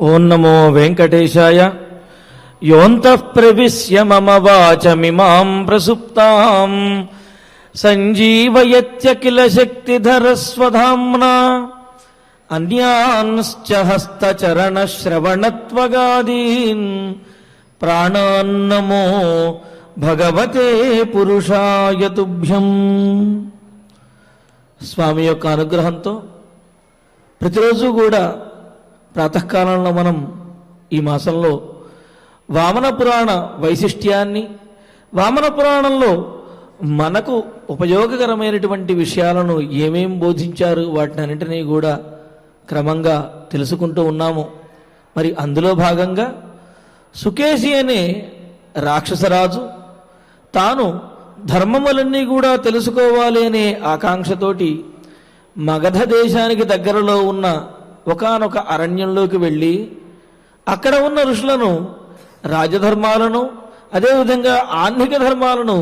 ఓం నమో వెంకటేశాయ. యోంతః ప్రవిశ్య మమ వాచమిమాం ప్రసుప్తాం సంజీవయత్య కిల శక్తిధరస్వధామ్నా అన్యాన్శ్చ హస్తచరణశ్రవణత్వగాదీన్ ప్రాణాన్నమో భగవతే పురుషాయ తుభ్యం. స్వామి యొక్క అనుగ్రహంతో ప్రతిరోజు కూడా ప్రాతకాలంలో మనం ఈ మాసంలో వామన పురాణ వైశిష్ట్యాన్ని, వామన పురాణంలో మనకు ఉపయోగకరమైనటువంటి విషయాలను ఏమేం బోధించారు వాటిని అన్నింటినీ కూడా క్రమంగా తెలుసుకుంటూ ఉన్నాము. మరి అందులో భాగంగా సుకేశి అనే రాక్షసరాజు తాను ధర్మములన్నీ కూడా తెలుసుకోవాలి అనే ఆకాంక్షతోటి మగధ దేశానికి దగ్గరలో ఉన్న ఒకానొక అరణ్యంలోకి వెళ్ళి అక్కడ ఉన్న ఋషులను రాజధర్మాలను అదేవిధంగా ఆన్నిక ధర్మాలను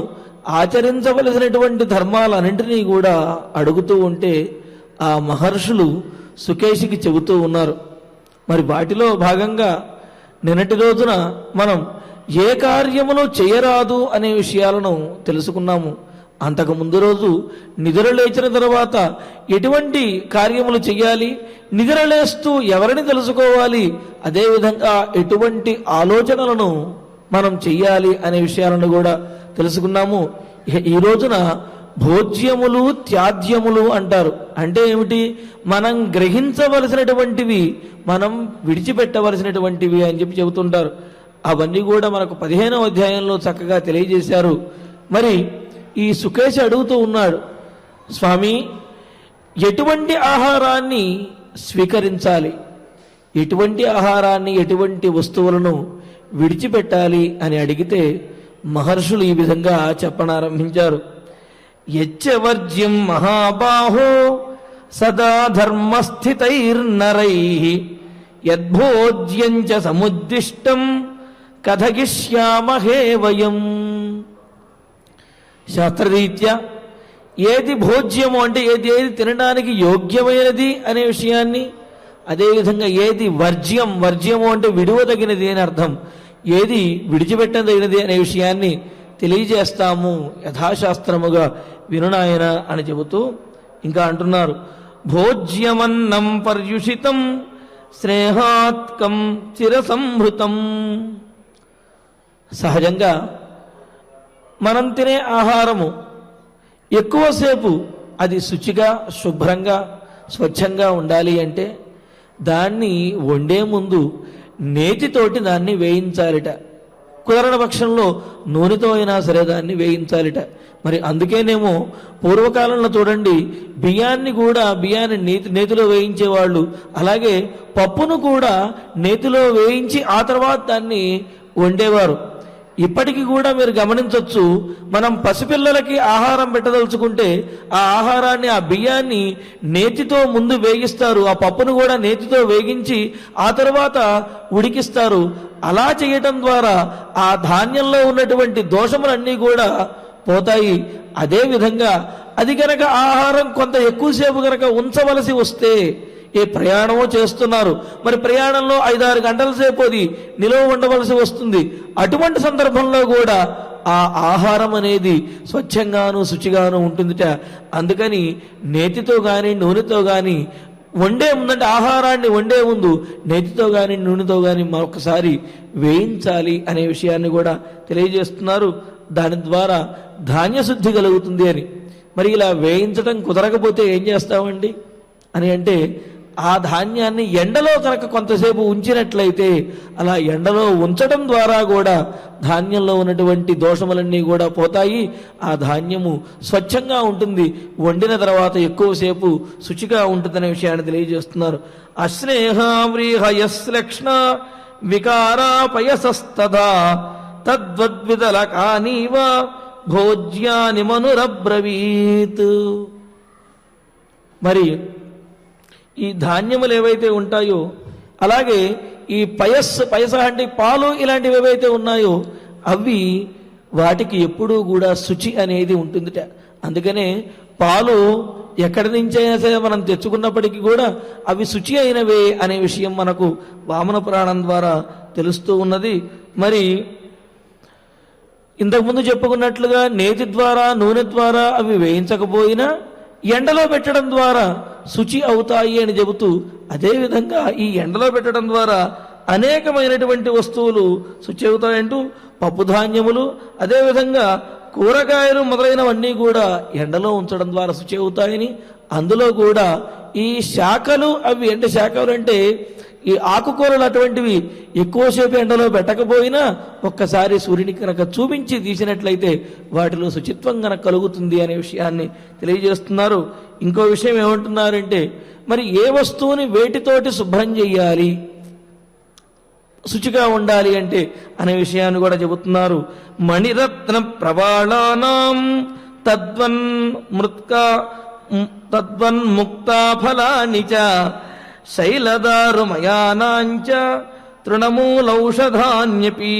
ఆచరించవలసినటువంటి ధర్మాలన్నింటినీ కూడా అడుగుతూ ఉంటే ఆ మహర్షులు సుకేశికి చెబుతూ ఉన్నారు. మరి వాటిలో భాగంగా నిన్నటి రోజున మనం ఏ కార్యమును చేయరాదు అనే విషయాలను తెలుసుకున్నాము. అంతకు ముందు రోజు నిద్ర లేచిన తర్వాత ఎటువంటి కార్యములు చేయాలి, నిద్ర లేస్తూ ఎవరిని తెలుసుకోవాలి, అదేవిధంగా ఎటువంటి ఆలోచనలను మనం చెయ్యాలి అనే విషయాలను కూడా తెలుసుకున్నాము. ఈ రోజున భోజ్యములు త్యాజ్యములు అంటారు. అంటే ఏమిటి? మనం గ్రహించవలసినటువంటివి మనం విడిచిపెట్టవలసినటువంటివి అని చెప్పి చెబుతుంటారు. అవన్నీ కూడా మనకు 15వ అధ్యాయంలో చక్కగా తెలియజేశారు. మరి ఈ సుకేశి అడుగుతూ ఉన్నాడు, స్వామి ఎటువంటి ఆహారాన్ని స్వీకరించాలి, ఎటువంటి ఆహారాన్ని, ఎటువంటి వస్తువులను విడిచిపెట్టాలి అని అడిగితే మహర్షులు ఈ విధంగా చెప్పనారంభించారు. యచ్చవర్జ్యం మహాబాహో సదా ధర్మస్థితైర్నరైః యద్భోజ్యం చ సముద్దిష్టం కథయిష్యామహే వయం. శాస్త్రరీత్యా ఏది భోజ్యము అంటే ఏది తినడానికి యోగ్యమైనది అనే విషయాన్ని, అదేవిధంగా ఏది వర్జ్యము అంటే విడువదగినది అని అర్థం, ఏది విడిచిపెట్టదగినది అనే విషయాన్ని తెలియజేస్తాము యథాశాస్త్రముగా వినునాయన అని చెబుతూ ఇంకా అంటున్నారు, భోజ్యమన్నం పర్యుషితం స్నేహాత్కం చిరసంహృతం. సహజంగా మనం తినే ఆహారము ఎక్కువసేపు అది శుచిగా, శుభ్రంగా, స్వచ్ఛంగా ఉండాలి అంటే దాన్ని వండే ముందు నేతితోటి దాన్ని వేయించాలిట. కుదరని పక్షంలో నూనెతో అయినా సరే దాన్ని వేయించాలిట. మరి అందుకేనేమో పూర్వకాలంలో చూడండి, బియ్యాన్ని నేతిలో వేయించేవాళ్ళు, అలాగే పప్పును కూడా నేతిలో వేయించి ఆ తర్వాత దాన్ని వండేవారు. ఇప్పటికీ కూడా మీరు గమనించవచ్చు, మనం పసిపిల్లలకి ఆహారం పెట్టదలుచుకుంటే ఆ ఆహారాన్ని, ఆ బియ్యాన్ని నేతితో ముందు వేగిస్తారు, ఆ పప్పును కూడా నేతితో వేగించి ఆ తర్వాత ఉడికిస్తారు. అలా చేయటం ద్వారా ఆ ధాన్యంలో ఉన్నటువంటి దోషములన్నీ కూడా పోతాయి. అదేవిధంగా అది కనుక ఆహారం కొంత ఎక్కువసేపు కనుక ఉంచవలసి వస్తే, ఏ ప్రయాణమో చేస్తున్నారు, మరి ప్రయాణంలో 5-6 గంటల సేపు అది నిలవ ఉండవలసి వస్తుంది. అటువంటి సందర్భంలో కూడా ఆ ఆహారం అనేది స్వచ్ఛంగాను శుచిగాను ఉంటుందిట. అందుకని నేతితో కానీ నూనెతో కానీ వండే ముందంటే ఆహారాన్ని వండే ముందు నేతితో కానీ నూనెతో కానీ మరొకసారి వేయించాలి అనే విషయాన్ని కూడా తెలియజేస్తున్నారు. దాని ద్వారా ధాన్యశుద్ధి కలుగుతుంది అని. మరి ఇలా వేయించడం కుదరకపోతే ఏం చేస్తామండి అని అంటే, ఆ ధాన్యాన్ని ఎండలో కనుక కొంతసేపు ఉంచినట్లయితే, అలా ఎండలో ఉంచడం ద్వారా కూడా ధాన్యంలో ఉన్నటువంటి దోషములన్నీ కూడా పోతాయి. ఆ ధాన్యము స్వచ్ఛంగా ఉంటుంది, వండిన తర్వాత ఎక్కువసేపు శుచిగా ఉంటుందనే విషయాన్ని తెలియజేస్తున్నారు. అస్నేహావ్రీహయశ్లక్ష్ణ వికారాపయసస్తదా తద్వద్విదలకానీవ భోజ్యాని మనురబ్రవీత్. మరి ఈ ధాన్యములు ఏవైతే ఉంటాయో, అలాగే ఈ పయస అంటే పాలు ఇలాంటివి ఏవైతే ఉన్నాయో అవి వాటికి ఎప్పుడూ కూడా శుచి అనేది ఉంటుందిట. అందుకనే పాలు ఎక్కడి నుంచైనా సరే మనం తెచ్చుకున్నప్పటికీ కూడా అవి శుచి అయినవే అనే విషయం మనకు వామన పురాణం ద్వారా తెలుస్తూ ఉన్నది. మరి ఇంతకుముందు చెప్పుకున్నట్లుగా నేతి ద్వారా నూనె ద్వారా అవి వేయించకపోయినా ఎండలో పెట్టడం ద్వారా శుచి అవుతాయి అని చెబుతూ, అదేవిధంగా ఈ ఎండలో పెట్టడం ద్వారా అనేకమైనటువంటి వస్తువులు శుచి అవుతాయంటూ పప్పు ధాన్యములు అదేవిధంగా కూరగాయలు మొదలైనవన్నీ కూడా ఎండలో ఉంచడం ద్వారా శుచి అవుతాయని, అందులో కూడా ఈ శాఖలు అవి అంటే శాఖలు అంటే ఈ ఆకుకూరలు అటువంటివి ఎక్కువసేపు ఎండలో పెట్టకపోయినా ఒక్కసారి సూర్యుని కనుక చూపించి తీసినట్లయితే వాటిలో శుచిత్వం కనుక కలుగుతుంది అనే విషయాన్ని తెలియజేస్తున్నారు. ఇంకో విషయం ఏమంటున్నారంటే, మరి ఏ వస్తువుని వేటితోటి శుభ్రం చెయ్యాలి, శుచిగా ఉండాలి అంటే అనే విషయాన్ని కూడా చెబుతున్నారు. మణిరత్న ప్రవాళానాం తద్వన్ముక్తా ఫలాని చ శైలదారుమయానాంచ తృణమూలౌషధాన్యపి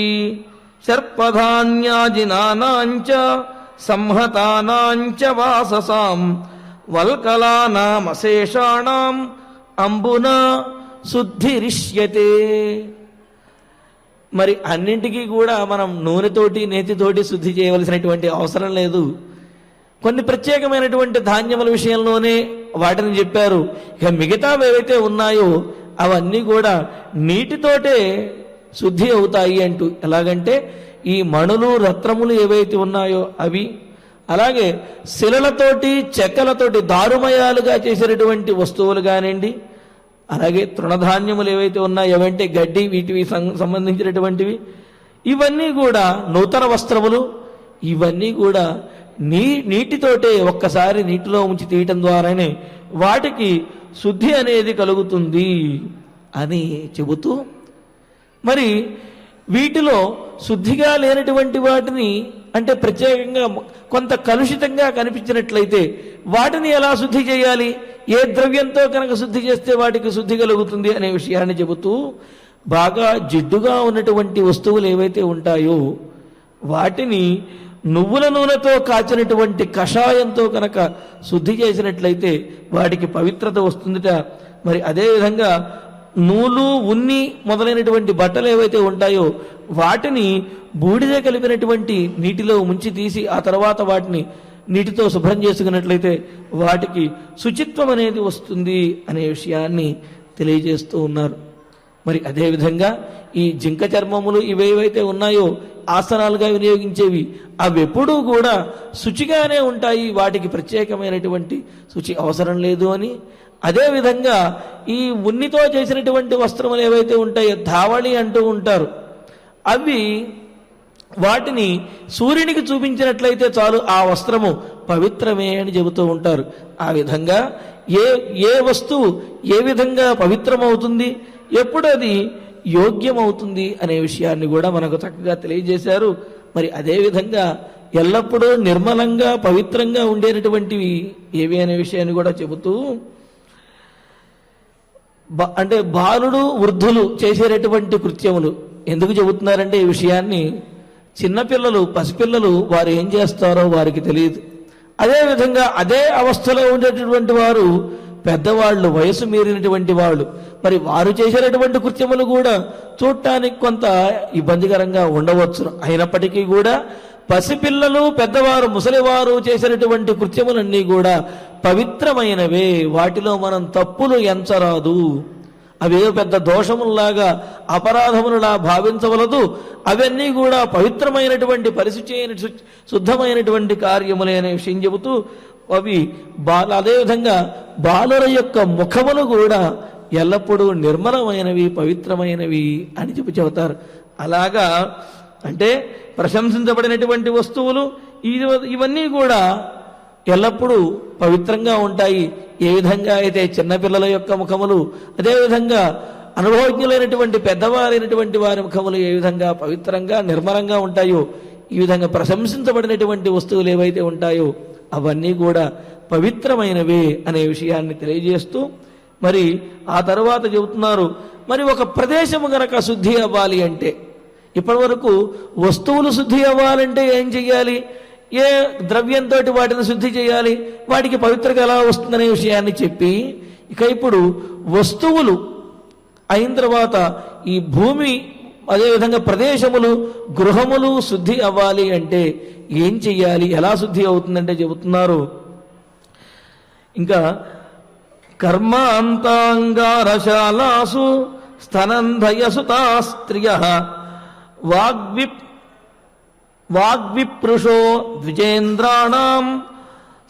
సర్పధాన్యాజినానాంచ సంహతానాంచ వాససాం వల్కలానామశేషాణాం అంబునా శుద్ధిరిష్యతే. మరి అన్నింటికీ కూడా మనం నూనెతోటి నేతితోటి శుద్ధి చేయవలసినటువంటి అవసరం లేదు. కొన్ని ప్రత్యేకమైనటువంటి ధాన్యముల విషయంలోనే వాటిని చెప్పారు. ఇక మిగతావి ఏవైతే ఉన్నాయో అవన్నీ కూడా నీటితోటే శుద్ధి అవుతాయి అంటూ. ఎలాగంటే ఈ మణులు రత్నములు ఏవైతే ఉన్నాయో అవి, అలాగే శిలలతోటి చెక్కలతోటి దారుమయాలుగా చేసినటువంటి వస్తువులు కానివ్వండి, అలాగే తృణధాన్యములు ఏవైతే ఉన్నాయో ఏవంటే గడ్డి వీటివి సంబంధించినటువంటివి, ఇవన్నీ కూడా నూతన వస్త్రములు, ఇవన్నీ కూడా నీటితోటే ఒక్కసారి నీటిలో ఉంచి తీయటం ద్వారానే వాటికి శుద్ధి అనేది కలుగుతుంది అని చెబుతూ, మరి వీటిలో శుద్ధిగా లేనటువంటి వాటిని అంటే ప్రత్యేకంగా కొంత కలుషితంగా కనిపించినట్లయితే వాటిని ఎలా శుద్ధి చేయాలి, ఏ ద్రవ్యంతో కనుక శుద్ధి చేస్తే వాటికి శుద్ధి కలుగుతుంది అనే విషయాన్ని చెబుతూ, బాగా జిడ్డుగా ఉన్నటువంటి వస్తువులు ఏవైతే ఉంటాయో వాటిని నువ్వుల నూనెతో కాచినటువంటి కషాయంతో కనుక శుద్ధి చేసినట్లయితే వాటికి పవిత్రత వస్తుందిట. మరి అదేవిధంగా నూలు ఉన్ని మొదలైనటువంటి బట్టలు ఏవైతే ఉంటాయో వాటిని బూడిద కలిపినటువంటి నీటిలో ముంచి తీసి ఆ తర్వాత వాటిని నీటితో శుభ్రం చేసుకున్నట్లయితే వాటికి శుచిత్వం అనేది వస్తుంది అనే విషయాన్ని తెలియజేస్తూ ఉన్నారు. మరి అదేవిధంగా ఈ జింక చర్మములు ఇవేవైతే ఉన్నాయో ఆసనాలుగా వినియోగించేవి అవి ఎప్పుడూ కూడా శుచిగానే ఉంటాయి, వాటికి ప్రత్యేకమైనటువంటి శుచి అవసరం లేదు అని. అదేవిధంగా ఈ ఉన్నితో చేసినటువంటి వస్త్రములు ఏవైతే ఉంటాయో ధావళి అంటూ ఉంటారు, అవి వాటిని సూర్యునికి చూపించినట్లయితే చాలు ఆ వస్త్రము పవిత్రమే అని చెబుతూ ఉంటారు. ఆ విధంగా ఏ వస్తువు ఏ విధంగా పవిత్రమవుతుంది, ఎప్పుడు అది యోగ్యమవుతుంది అనే విషయాన్ని కూడా మనకు చక్కగా తెలియజేశారు. మరి అదేవిధంగా ఎల్లప్పుడూ నిర్మలంగా పవిత్రంగా ఉండేటటువంటివి ఏవి అనే విషయాన్ని కూడా చెబుతూ, అంటే బాలుడు వృద్ధులు చేసేటటువంటి కృత్యములు ఎందుకు చెబుతున్నారంటే ఈ విషయాన్ని చిన్నపిల్లలు పసిపిల్లలు వారు ఏం చేస్తారో వారికి తెలియదు. అదేవిధంగా అదే అవస్థలో ఉండేటటువంటి వారు పెద్దవాళ్ళు వయసు మీరినటువంటి వాళ్ళు, మరి వారు చేసేటటువంటి కృత్యములు కూడా చూడటానికి కొంత ఇబ్బందికరంగా ఉండవచ్చు. అయినప్పటికీ కూడా పసిపిల్లలు పెద్దవారు ముసలివారు చేసినటువంటి కృత్యములన్నీ కూడా పవిత్రమైనవే, వాటిలో మనం తప్పులు ఎంచరాదు. అవేదో పెద్ద దోషముల్లాగా అపరాధములులా భావించవలదు. అవన్నీ కూడా పవిత్రమైనటువంటి పరిశుచి శుద్ధమైనటువంటి కార్యములే అనే విషయం చెబుతూ అవి అదేవిధంగా బాలుర యొక్క ముఖములు కూడా ఎల్లప్పుడూ నిర్మలమైనవి పవిత్రమైనవి అని చెబుతారు. అలాగా అంటే ప్రశంసించబడినటువంటి వస్తువులు ఇవన్నీ కూడా ఎల్లప్పుడూ పవిత్రంగా ఉంటాయి. ఏ విధంగా అయితే చిన్నపిల్లల యొక్క ముఖములు, అదేవిధంగా అనుభవజ్ఞులైనటువంటి పెద్దవారైనటువంటి వారి ముఖములు ఏ విధంగా పవిత్రంగా నిర్మలంగా ఉంటాయో, ఈ విధంగా ప్రశంసించబడినటువంటి వస్తువులు ఏవైతే ఉంటాయో అవన్నీ కూడా పవిత్రమైనవే అనే విషయాన్ని తెలియజేస్తూ, మరి ఆ తరువాత చెబుతున్నారు, మరి ఒక ప్రదేశము గనక శుద్ధి అవ్వాలి అంటే, ఇప్పటి వరకు వస్తువులు శుద్ధి అవ్వాలంటే ఏం చెయ్యాలి, ఏ ద్రవ్యంతో వాటిని శుద్ధి చేయాలి, వాటికి పవిత్రత ఎలా వస్తుందనే విషయాన్ని చెప్పి, ఇక ఇప్పుడు వస్తువులు అయిన తర్వాత ఈ భూమి అదేవిధంగా ప్రదేశములు గృహములు శుద్ధి అవ్వాలి అంటే ఏం చెయ్యాలి, ఎలా శుద్ధి అవుతుందంటే చెబుతున్నారు. ఇంకా కర్మాంతాంగారశాలాసు స్తనంధయసుతా స్త్రియ వాగ్విప్రుషో ద్విజేంద్రాణం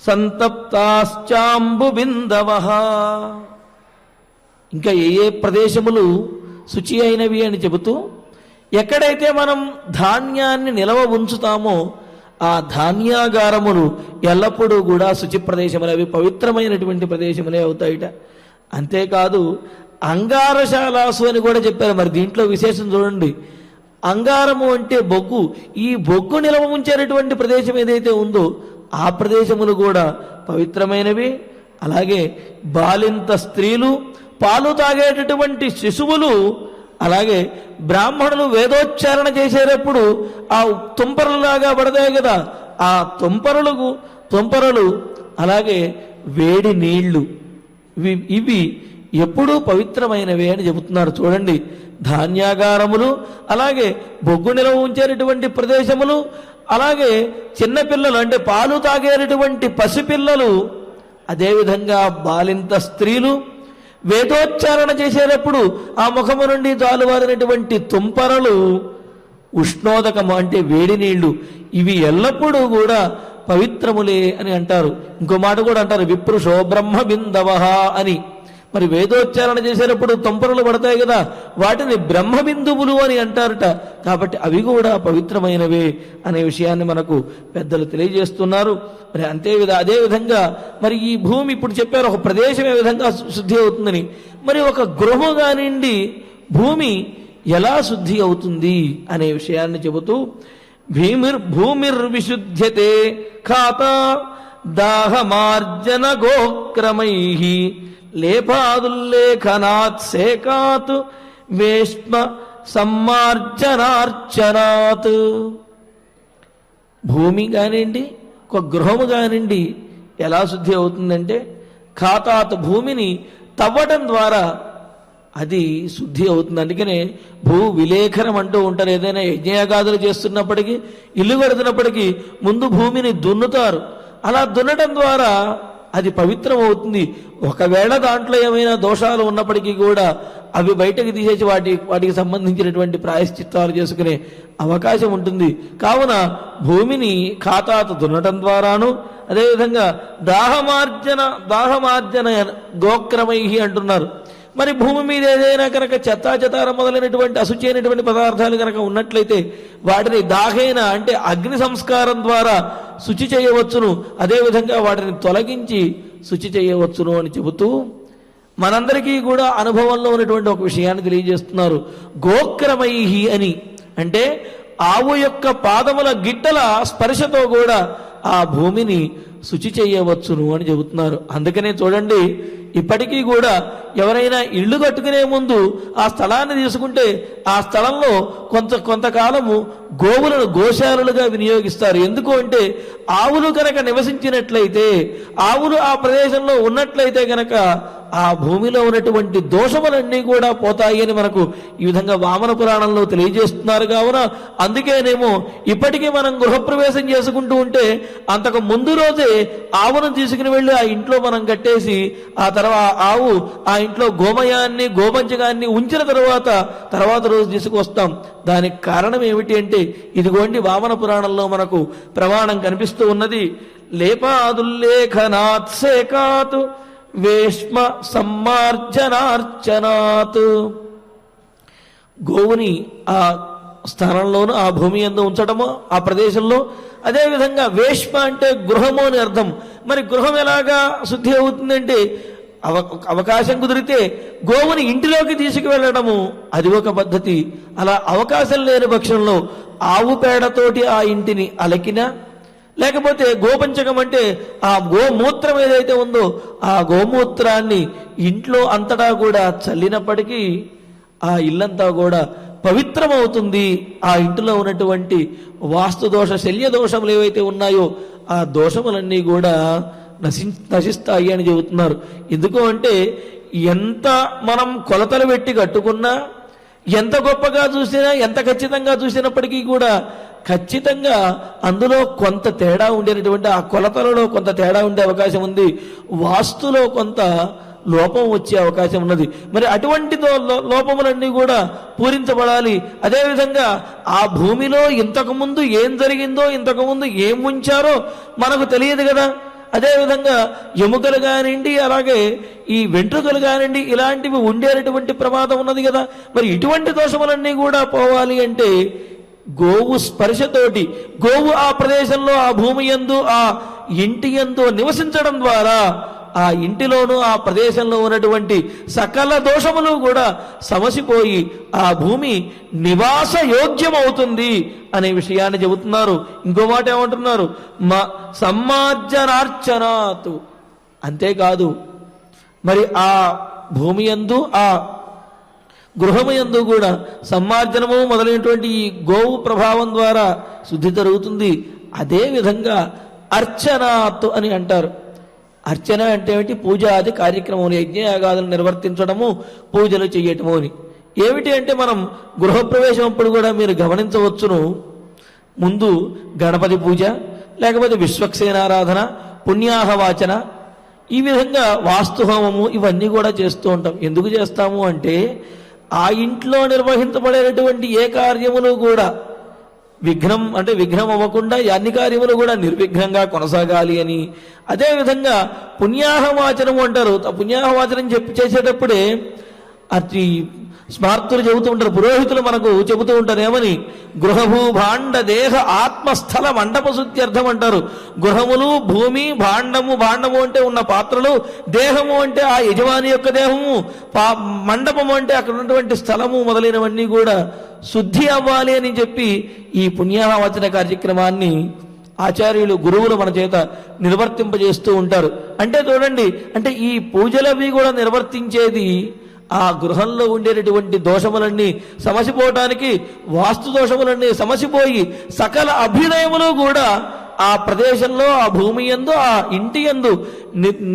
సంతప్తాశ్చాంబుబిందవః. ఇంకా ఏ ఏ ప్రదేశములు శుచి అయినవి అని చెబుతూ, ఎక్కడైతే మనం ధాన్యాన్ని నిలవ ఉంచుతామో ఆ ధాన్యాగారములు ఎల్లప్పుడూ కూడా శుచి ప్రదేశములు, అవి పవిత్రమైనటువంటి ప్రదేశములే అవుతాయిట. అంతేకాదు అంగారశాలాసు అని కూడా చెప్పారు. మరి దీంట్లో విశేషం చూడండి. అంగారము అంటే బొగ్గు. ఈ బొగ్గు నిలవ ఉంచేటటువంటి ప్రదేశం ఏదైతే ఉందో ఆ ప్రదేశములు కూడా పవిత్రమైనవి. అలాగే బాలింత స్త్రీలు, పాలు తాగేటటువంటి శిశువులు, అలాగే బ్రాహ్మణులు వేదోచ్చారణ చేసేటప్పుడు ఆ తుంపరలులాగా పడతాయి కదా, ఆ తుంపరలు, అలాగే వేడి నీళ్లు, ఇవి ఎప్పుడూ పవిత్రమైనవే అని చెబుతున్నారు. చూడండి, ధాన్యాగారములు, అలాగే బొగ్గు నిలవ ఉంచేటటువంటి ప్రదేశములు, అలాగే చిన్నపిల్లలు అంటే పాలు తాగేటటువంటి పసిపిల్లలు, అదేవిధంగా బాలింత స్త్రీలు, వేదోచ్చారణ చేసేటప్పుడు ఆ ముఖము నుండి జాలువారినటువంటి తుంపరలు, ఉష్ణోదకము అంటే వేడి నీళ్లు, ఇవి ఎల్లప్పుడూ కూడా పవిత్రములే అని అంటారు. ఇంకో మాట కూడా అంటారు, విప్రుషో బ్రహ్మ బిందవః అని. మరి వేదోచ్చారణ చేసేటప్పుడు తుంపరలు పడతాయి కదా, వాటిని బ్రహ్మబిందువులు అని అంటారట. కాబట్టి అవి కూడా పవిత్రమైనవే అనే విషయాన్ని మనకు పెద్దలు తెలియజేస్తున్నారు. మరి అదేవిధంగా మరి ఈ భూమి ఇప్పుడు చెప్పారు ఒక ప్రదేశం ఏ విధంగా శుద్ధి అవుతుందని. మరి ఒక గృహము కానివ్వండి భూమి ఎలా శుద్ధి అవుతుంది అనే విషయాన్ని చెబుతూ, భూమిర్విశుద్ధ్యతే ఖాతా దాహమార్జన గోక్రమైః లేపాదుల్లేఖనాత్ సేకాత్ వేష్మ సమ్మార్జనార్చనాత్. భూమి కానివ్వండి ఒక గృహము కానివ్వండి ఎలా శుద్ధి అవుతుందంటే, ఖాతాత్ భూమిని తవ్వటం ద్వారా అది శుద్ధి అవుతుంది. అందుకనే భూ విలేఖనం అంటూ ఉంటారు. ఏదైనా యజ్ఞయాగాదులు చేస్తున్నప్పటికీ, ఇల్లు కడుతున్నప్పటికీ ముందు భూమిని దున్నుతారు. అలా దున్నటం ద్వారా అది పవిత్రం అవుతుంది. ఒకవేళ దాంట్లో ఏమైనా దోషాలు ఉన్నప్పటికీ కూడా అవి బయటకు తీసేసి వాటికి సంబంధించినటువంటి ప్రాయశ్చిత్తాలు చేసుకునే అవకాశం ఉంటుంది. కావున భూమిని ఖాతాత దున్నటం ద్వారాను, అదేవిధంగా దాహమార్జన గోక్రమై అంటున్నారు. మరి భూమి మీద ఏదైనా కనుక చెత్తాచెతారం మొదలైనటువంటి అశుచి అయినటువంటి పదార్థాలు కనుక ఉన్నట్లయితే వాటిని దాహేన అంటే అగ్ని సంస్కారం ద్వారా శుచి చేయవచ్చును, అదేవిధంగా వాటిని తొలగించి శుచి చేయవచ్చును అని చెబుతూ మనందరికీ కూడా అనుభవంలో ఉన్నటువంటి ఒక విషయాన్ని తెలియజేస్తున్నారు. గోక్రమైహి అని అంటే ఆవు యొక్క పాదముల గిట్టల స్పర్శతో కూడా ఆ భూమిని శుచి చేయవచ్చును అని చెబుతున్నారు. అందుకనే చూడండి, ఇప్పటికీ కూడా ఎవరైనా ఇల్లు కట్టుకునే ముందు ఆ స్థలాన్ని తీసుకుంటే ఆ స్థలంలో కొంతకాలము గోవులను గోశాలలుగా వినియోగిస్తారు. ఎందుకు అంటే ఆవులు కనుక నివసించినట్లయితే, ఆవులు ఆ ప్రదేశంలో ఉన్నట్లయితే కనుక ఆ భూమిలో ఉన్నటువంటి దోషములన్నీ కూడా పోతాయి అని మనకు ఈ విధంగా వామన పురాణంలో తెలియజేస్తున్నారు. కావున అందుకేనేమో ఇప్పటికీ మనం గృహప్రవేశం చేసుకుంటూ ఉంటే అంతకు ముందు రోజే ఆవును తీసుకుని వెళ్ళి ఆ ఇంట్లో మనం కట్టేసి ఆ తర్వాత ఆవు ఆ ఇంట్లో గోమయాన్ని గోపంచకాన్ని ఉంచిన తర్వాత రోజు తీసుకొస్తాం. దానికి కారణం ఏమిటి అంటే ఇదిగోండి వామన పురాణంలో మనకు ప్రమాణం కనిపిస్తూ ఉన్నది. లేపాదుల్లేఖనాత్ సేకాత్ వేష్మ సమ్మార్జనార్చనాత్. గోవుని ఆ స్థానంలోనూ ఆ భూమి యందు ఉంచడము ఆ ప్రదేశంలో. అదేవిధంగా వేష్మ అంటే గృహము అని అర్థం. మరి గృహం ఎలాగా శుద్ధి అవుతుందంటే అవకాశం కుదిరితే గోవుని ఇంటిలోకి తీసుకువెళ్ళడము అది ఒక పద్ధతి. అలా అవకాశం లేని పక్షంలో ఆవు పేడతోటి ఆ ఇంటిని అలకినా, లేకపోతే గోపంచకం అంటే ఆ గోమూత్రం ఏదైతే ఉందో ఆ గోమూత్రాన్ని ఇంట్లో అంతటా కూడా చల్లినప్పటికీ ఆ ఇల్లంతా కూడా పవిత్రమవుతుంది. ఆ ఇంటిలో ఉన్నటువంటి వాస్తు దోష శల్య దోషములు ఏవైతే ఉన్నాయో ఆ దోషములన్నీ కూడా నశిస్తాయి అని చెబుతున్నారు. ఎందుకు అంటే ఎంత మనం కొలతలు పెట్టి కట్టుకున్నా, ఎంత గొప్పగా చూసినా, ఎంత ఖచ్చితంగా చూసినప్పటికీ కూడా ఖచ్చితంగా అందులో కొంత తేడా ఉండేటటువంటి, ఆ కొలతలలో కొంత తేడా ఉండే అవకాశం ఉంది. వాస్తులో కొంత లోపం వచ్చే అవకాశం ఉన్నది. మరి అటువంటి లోపములన్నీ కూడా పూరించబడాలి. అదేవిధంగా ఆ భూమిలో ఇంతకుముందు ఏం జరిగిందో, ఇంతకుముందు ఏం ఉంచారో మనకు తెలియదు కదా. అదేవిధంగా ఎముకలు కానివ్వండి, అలాగే ఈ వెంట్రుకలు కానివ్వండి, ఇలాంటివి ఉండేటటువంటి ప్రమాదం ఉన్నది కదా. మరి ఇటువంటి దోషములన్నీ కూడా పోవాలి అంటే గోవు స్పర్శతోటి, గోవు ఆ ప్రదేశంలో, ఆ భూమి యందు, ఆ ఇంటి యందు నివసించడం ద్వారా ఆ ఇంటిలోనూ ఆ ప్రదేశంలో ఉన్నటువంటి సకల దోషములు కూడా సమసిపోయి ఆ భూమి నివాస యోగ్యమవుతుంది అనే విషయాన్ని చెబుతున్నారు. ఇంకో మాట ఏమంటున్నారు? సమ్మార్జనార్చనాతు. అంతేకాదు, మరి ఆ భూమి యందు, ఆ గృహము యందు కూడా సమ్మార్జనము మొదలైనటువంటి ఈ గోవు ప్రభావం ద్వారా శుద్ధి జరుగుతుంది. అదేవిధంగా అర్చనాత్ అని అంటారు. అర్చన అంటే ఏమిటి? పూజాది కార్యక్రమం, యజ్ఞయాగాదులు నిర్వర్తించడము, పూజలు చేయటము అని. ఏమిటి అంటే మనం గృహప్రవేశం అప్పుడు కూడా మీరు గమనించవచ్చును, ముందు గణపతి పూజ, లేకపోతే విశ్వక్సేనారాధన, పుణ్యాహవాచన, ఈ విధంగా వాస్తుహోమము ఇవన్నీ కూడా చేస్తూ ఉంటాం. ఎందుకు చేస్తాము అంటే ఆ ఇంట్లో నిర్వహించబడేటటువంటి ఏ కార్యములు కూడా విఘ్నం అవ్వకుండా అన్ని కార్యములు కూడా నిర్విఘ్నంగా కొనసాగాలి అని. అదేవిధంగా పుణ్యాహవాచనము అంటారు. పుణ్యాహవాచనం చేసేటప్పుడే అతి స్మార్తులు చెబుతూ ఉంటారు, పురోహితులు మనకు చెబుతూ ఉంటారు ఏమని? గృహభూభాండ దేహ ఆత్మస్థల మండప శుద్ధ్యర్థం అంటారు. గృహములు, భూమి, భాండము అంటే ఉన్న పాత్రలు, దేహము అంటే ఆ యజమాని యొక్క దేహము, మండపము అంటే అక్కడ ఉన్నటువంటి స్థలము మొదలైనవన్నీ కూడా శుద్ధి అవ్వాలి అని చెప్పి ఈ పుణ్యాహవచన కార్యక్రమాన్ని ఆచార్యులు, గురువులు మన చేత నిర్వర్తింపజేస్తూ ఉంటారు. అంటే చూడండి, అంటే ఈ పూజలవి కూడా నిర్వర్తించేది ఆ గృహంలో ఉండేటటువంటి దోషములన్నీ సమసిపోవటానికి, వాస్తు దోషములన్నీ సమసిపోయి సకల అభ్యుదయములు కూడా ఆ ప్రదేశంలో, ఆ భూమి యందు, ఆ ఇంటి యందు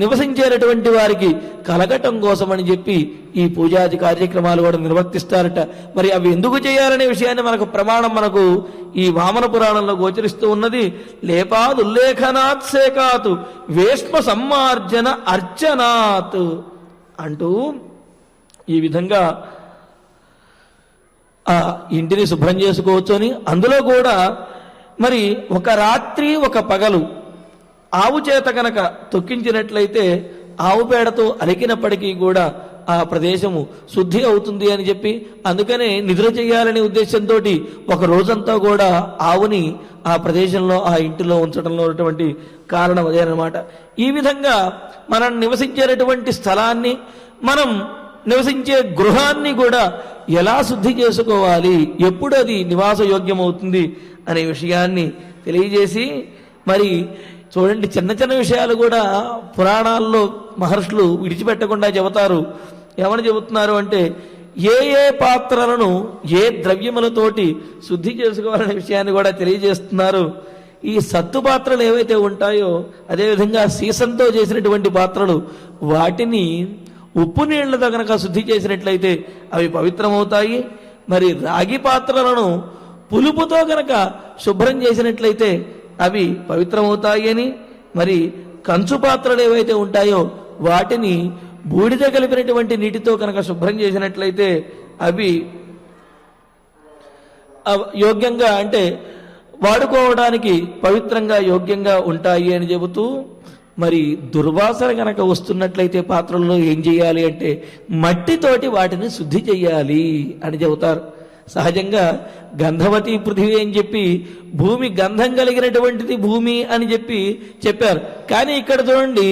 నివసించేటటువంటి వారికి కలగటం కోసమని చెప్పి ఈ పూజాది కార్యక్రమాలు కూడా నిర్వర్తిస్తారట. మరి అవి ఎందుకు చేయాలనే విషయాన్ని మనకు ఈ వామన పురాణంలో గోచరిస్తూ ఉన్నది. లేపాద్ ఉల్లేఖనాత్ సేకాత్ వేష్మ సమ్మార్జన అర్చనాత్ అంటూ ఈ విధంగా ఆ ఇంటిని శుభ్రం చేసుకోవచ్చు అని. అందులో కూడా మరి ఒక రాత్రి ఒక పగలు ఆవు చేత కనుక తొక్కించినట్లయితే ఆవు పేడతో అలికినప్పటికీ కూడా ఆ ప్రదేశము శుద్ధి అవుతుంది అని చెప్పి, అందుకనే నిద్ర చేయాలనే ఉద్దేశంతో ఒక రోజంతా కూడా ఆవుని ఆ ప్రదేశంలో, ఆ ఇంటిలో ఉంచడంలో ఉన్నటువంటి కారణం అదేనమాట. ఈ విధంగా మనం నివసించేటటువంటి స్థలాన్ని, మనం నివసించే గృహాన్ని కూడా ఎలా శుద్ధి చేసుకోవాలి, ఎప్పుడు అది నివాస యోగ్యమవుతుంది అనే విషయాన్ని తెలియజేసి, మరి చూడండి, చిన్న చిన్న విషయాలు కూడా పురాణాల్లో మహర్షులు విడిచిపెట్టకుండా చెబుతారు. ఏమని చెబుతున్నారు అంటే, ఏ ఏ పాత్రలను ఏ ద్రవ్యములతోటి శుద్ధి చేసుకోవాలనే విషయాన్ని కూడా తెలియజేస్తున్నారు. ఈ సత్తు పాత్రలు ఏవైతే ఉంటాయో, అదేవిధంగా సీసంతో చేసినటువంటి పాత్రలు, వాటిని ఉప్పు నీళ్లతో కనుక శుద్ధి చేసినట్లయితే అవి పవిత్రమవుతాయి. మరి రాగి పాత్రలను పులుపుతో కనుక శుభ్రం చేసినట్లయితే అవి పవిత్రమవుతాయి అని, మరి కంచు పాత్రలు ఏవైతే ఉంటాయో వాటిని బూడిద కలిపినటువంటి నీటితో కనుక శుభ్రం చేసినట్లయితే అవి యోగ్యంగా, అంటే వాడుకోవడానికి పవిత్రంగా యోగ్యంగా ఉంటాయి అని చెబుతూ, మరి దుర్వాసన కనుక వస్తున్నట్లయితే పాత్రల్లో ఏం చేయాలి అంటే మట్టితోటి వాటిని శుద్ధి చెయ్యాలి అని చెబుతారు. సహజంగా గంధవతి పృథివీ అని చెప్పి భూమి గంధం కలిగినటువంటిది భూమి అని చెప్పారు. కానీ ఇక్కడ చూడండి,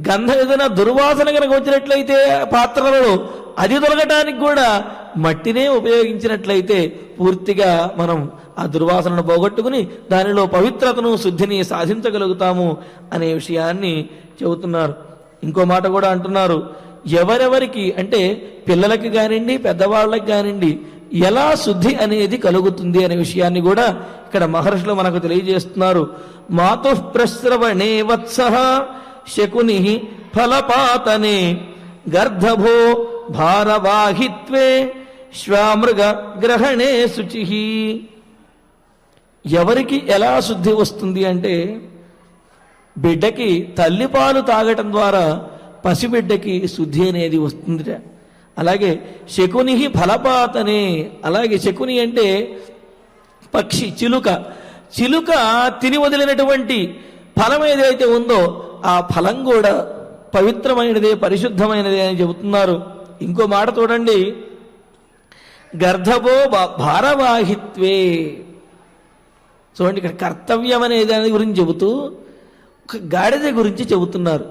గంధం ఏదైనా దుర్వాసన కనుక వచ్చినట్లయితే పాత్రలలో అది తొలగటానికి కూడా మట్టినే ఉపయోగించినట్లయితే పూర్తిగా మనం ఆ దుర్వాసనను పోగొట్టుకుని దానిలో పవిత్రతను, శుద్ధిని సాధించగలుగుతాము అనే విషయాన్ని చెబుతున్నారు. ఇంకో మాట కూడా అంటున్నారు, ఎవరెవరికి అంటే పిల్లలకి కానివ్వండి, పెద్దవాళ్ళకి కానివ్వండి, ఎలా శుద్ధి అనేది కలుగుతుంది అనే విషయాన్ని కూడా ఇక్కడ మహర్షులు మనకు తెలియజేస్తున్నారు. మాతు ప్రస్రవణే వత్సః శకుని ఫలపాతనే గర్ధభో భారవాహిత్వే శ్వామృగ గ్రహణే శుచి. ఎవరికి ఎలా శుద్ధి వస్తుంది అంటే, బిడ్డకి తల్లిపాలు తాగటం ద్వారా పసిబిడ్డకి శుద్ధి అనేది వస్తుంది. అలాగే శకుని ఫలపాతనే, అలాగే శకుని అంటే పక్షి, చిలుక తిని వదిలినటువంటి ఫలం ఏదైతే ఉందో ఆ ఫలం కూడా పవిత్రమైనదే, పరిశుద్ధమైనదే అని చెబుతున్నారు. ఇంకో మాట చూడండి, గర్ధభో భారవాహిత్వే. చూడండి, ఇక్కడ కర్తవ్యం అనే దాని గురించి చెబుతూ ఒక గాడిద గురించి చెబుతున్నారు.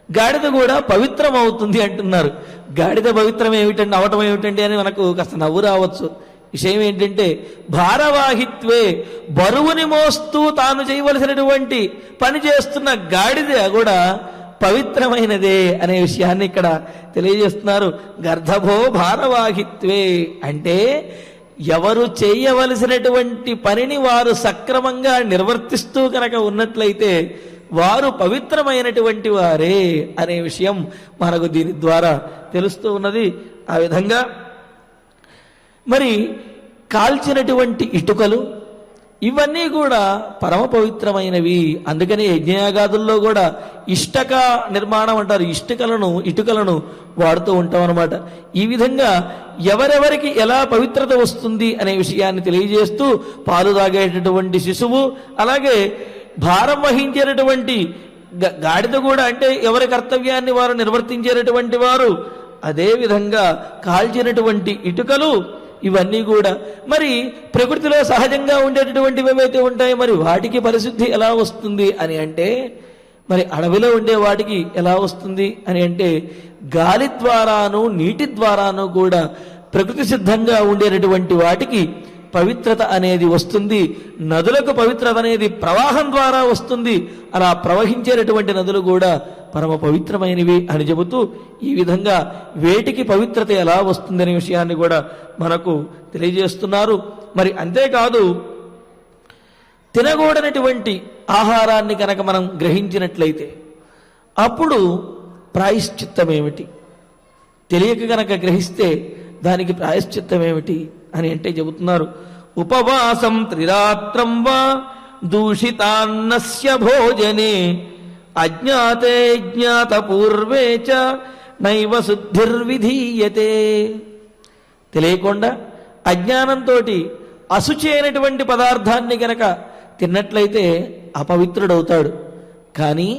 గాడిద కూడా పవిత్రం అవుతుంది అంటున్నారు. గాడిద పవిత్రం ఏమిటండి, అవటం ఏమిటండి అని మనకు కాస్త నవ్వు రావచ్చు. విషయం ఏంటంటే, భారవాహిత్వే, బరువుని మోస్తూ తాను చేయవలసినటువంటి పని చేస్తున్న గాడిద కూడా పవిత్రమైనదే అనే విషయాన్ని ఇక్కడ తెలియజేస్తున్నారు. గర్ధభో భారవాహిత్వే అంటే ఎవరు చేయవలసినటువంటి పనిని వారు సక్రమంగా నిర్వర్తిస్తూ కనుక ఉన్నట్లయితే వారు పవిత్రమైనటువంటి వారే అనే విషయం మనకు దీని ద్వారా తెలుస్తూ ఉన్నది. ఆ విధంగా మరి కాల్చినటువంటి ఇటుకలు ఇవన్నీ కూడా పరమ పవిత్రమైనవి. అందుకని యజ్ఞయాగాదుల్లో కూడా ఇష్టక నిర్మాణం అంటారు. ఇటుకలను వాడుతూ ఉంటాం అన్నమాట. ఈ విధంగా ఎవరెవరికి ఎలా పవిత్రత వస్తుంది అనే విషయాన్ని తెలియజేస్తూ పాలు తాగేటటువంటి శిశువు, అలాగే భారం వహించేటటువంటి గాడిద కూడా, అంటే ఎవరి కర్తవ్యాన్ని వారు నిర్వర్తించేటటువంటి వారు, అదేవిధంగా కాల్చినటువంటి ఇటుకలు, ఇవన్నీ కూడా మరి ప్రకృతిలో సహజంగా ఉండేటటువంటివి ఏవైతే ఉంటాయో మరి వాటికి పరిశుద్ధి ఎలా వస్తుంది అని అంటే, మరి అడవిలో ఉండే వాటికి ఎలా వస్తుంది అని అంటే, గాలి ద్వారాను నీటి ద్వారాను కూడా ప్రకృతి సిద్ధంగా ఉండేటటువంటి వాటికి పవిత్రత అనేది వస్తుంది. నదులకు పవిత్రత అనేది ప్రవాహం ద్వారా వస్తుంది. అలా ప్రవహించేటటువంటి నదులు కూడా పరమ పవిత్రమైనవి అని చెబుతూ ఈ విధంగా వేటికి పవిత్రత ఎలా వస్తుందనే విషయాన్ని కూడా మనకు తెలియజేస్తున్నారు. మరి అంతేకాదు, తినకూడనటువంటి ఆహారాన్ని కనుక మనం గ్రహించినట్లయితే అప్పుడు ప్రాయశ్చిత్తం ఏమిటి, తెలియక కనుక గ్రహిస్తే దానికి ప్రాయశ్చిత్తం ఏమిటి అని అంటే చెబుతున్నారు. ఉపవాసం త్రిరాత్రం వా దూషితాన్నస్య భోజనే అజ్ఞాతే జ్ఞాత పూర్వే చ నైవ శుద్ధిర్విధీయతే. తెలియకుండా అజ్ఞానంతో అశుచి అయినటువంటి పదార్థాన్ని గనక తిన్నట్లయితే అపవిత్రుడవుతాడు. కానీ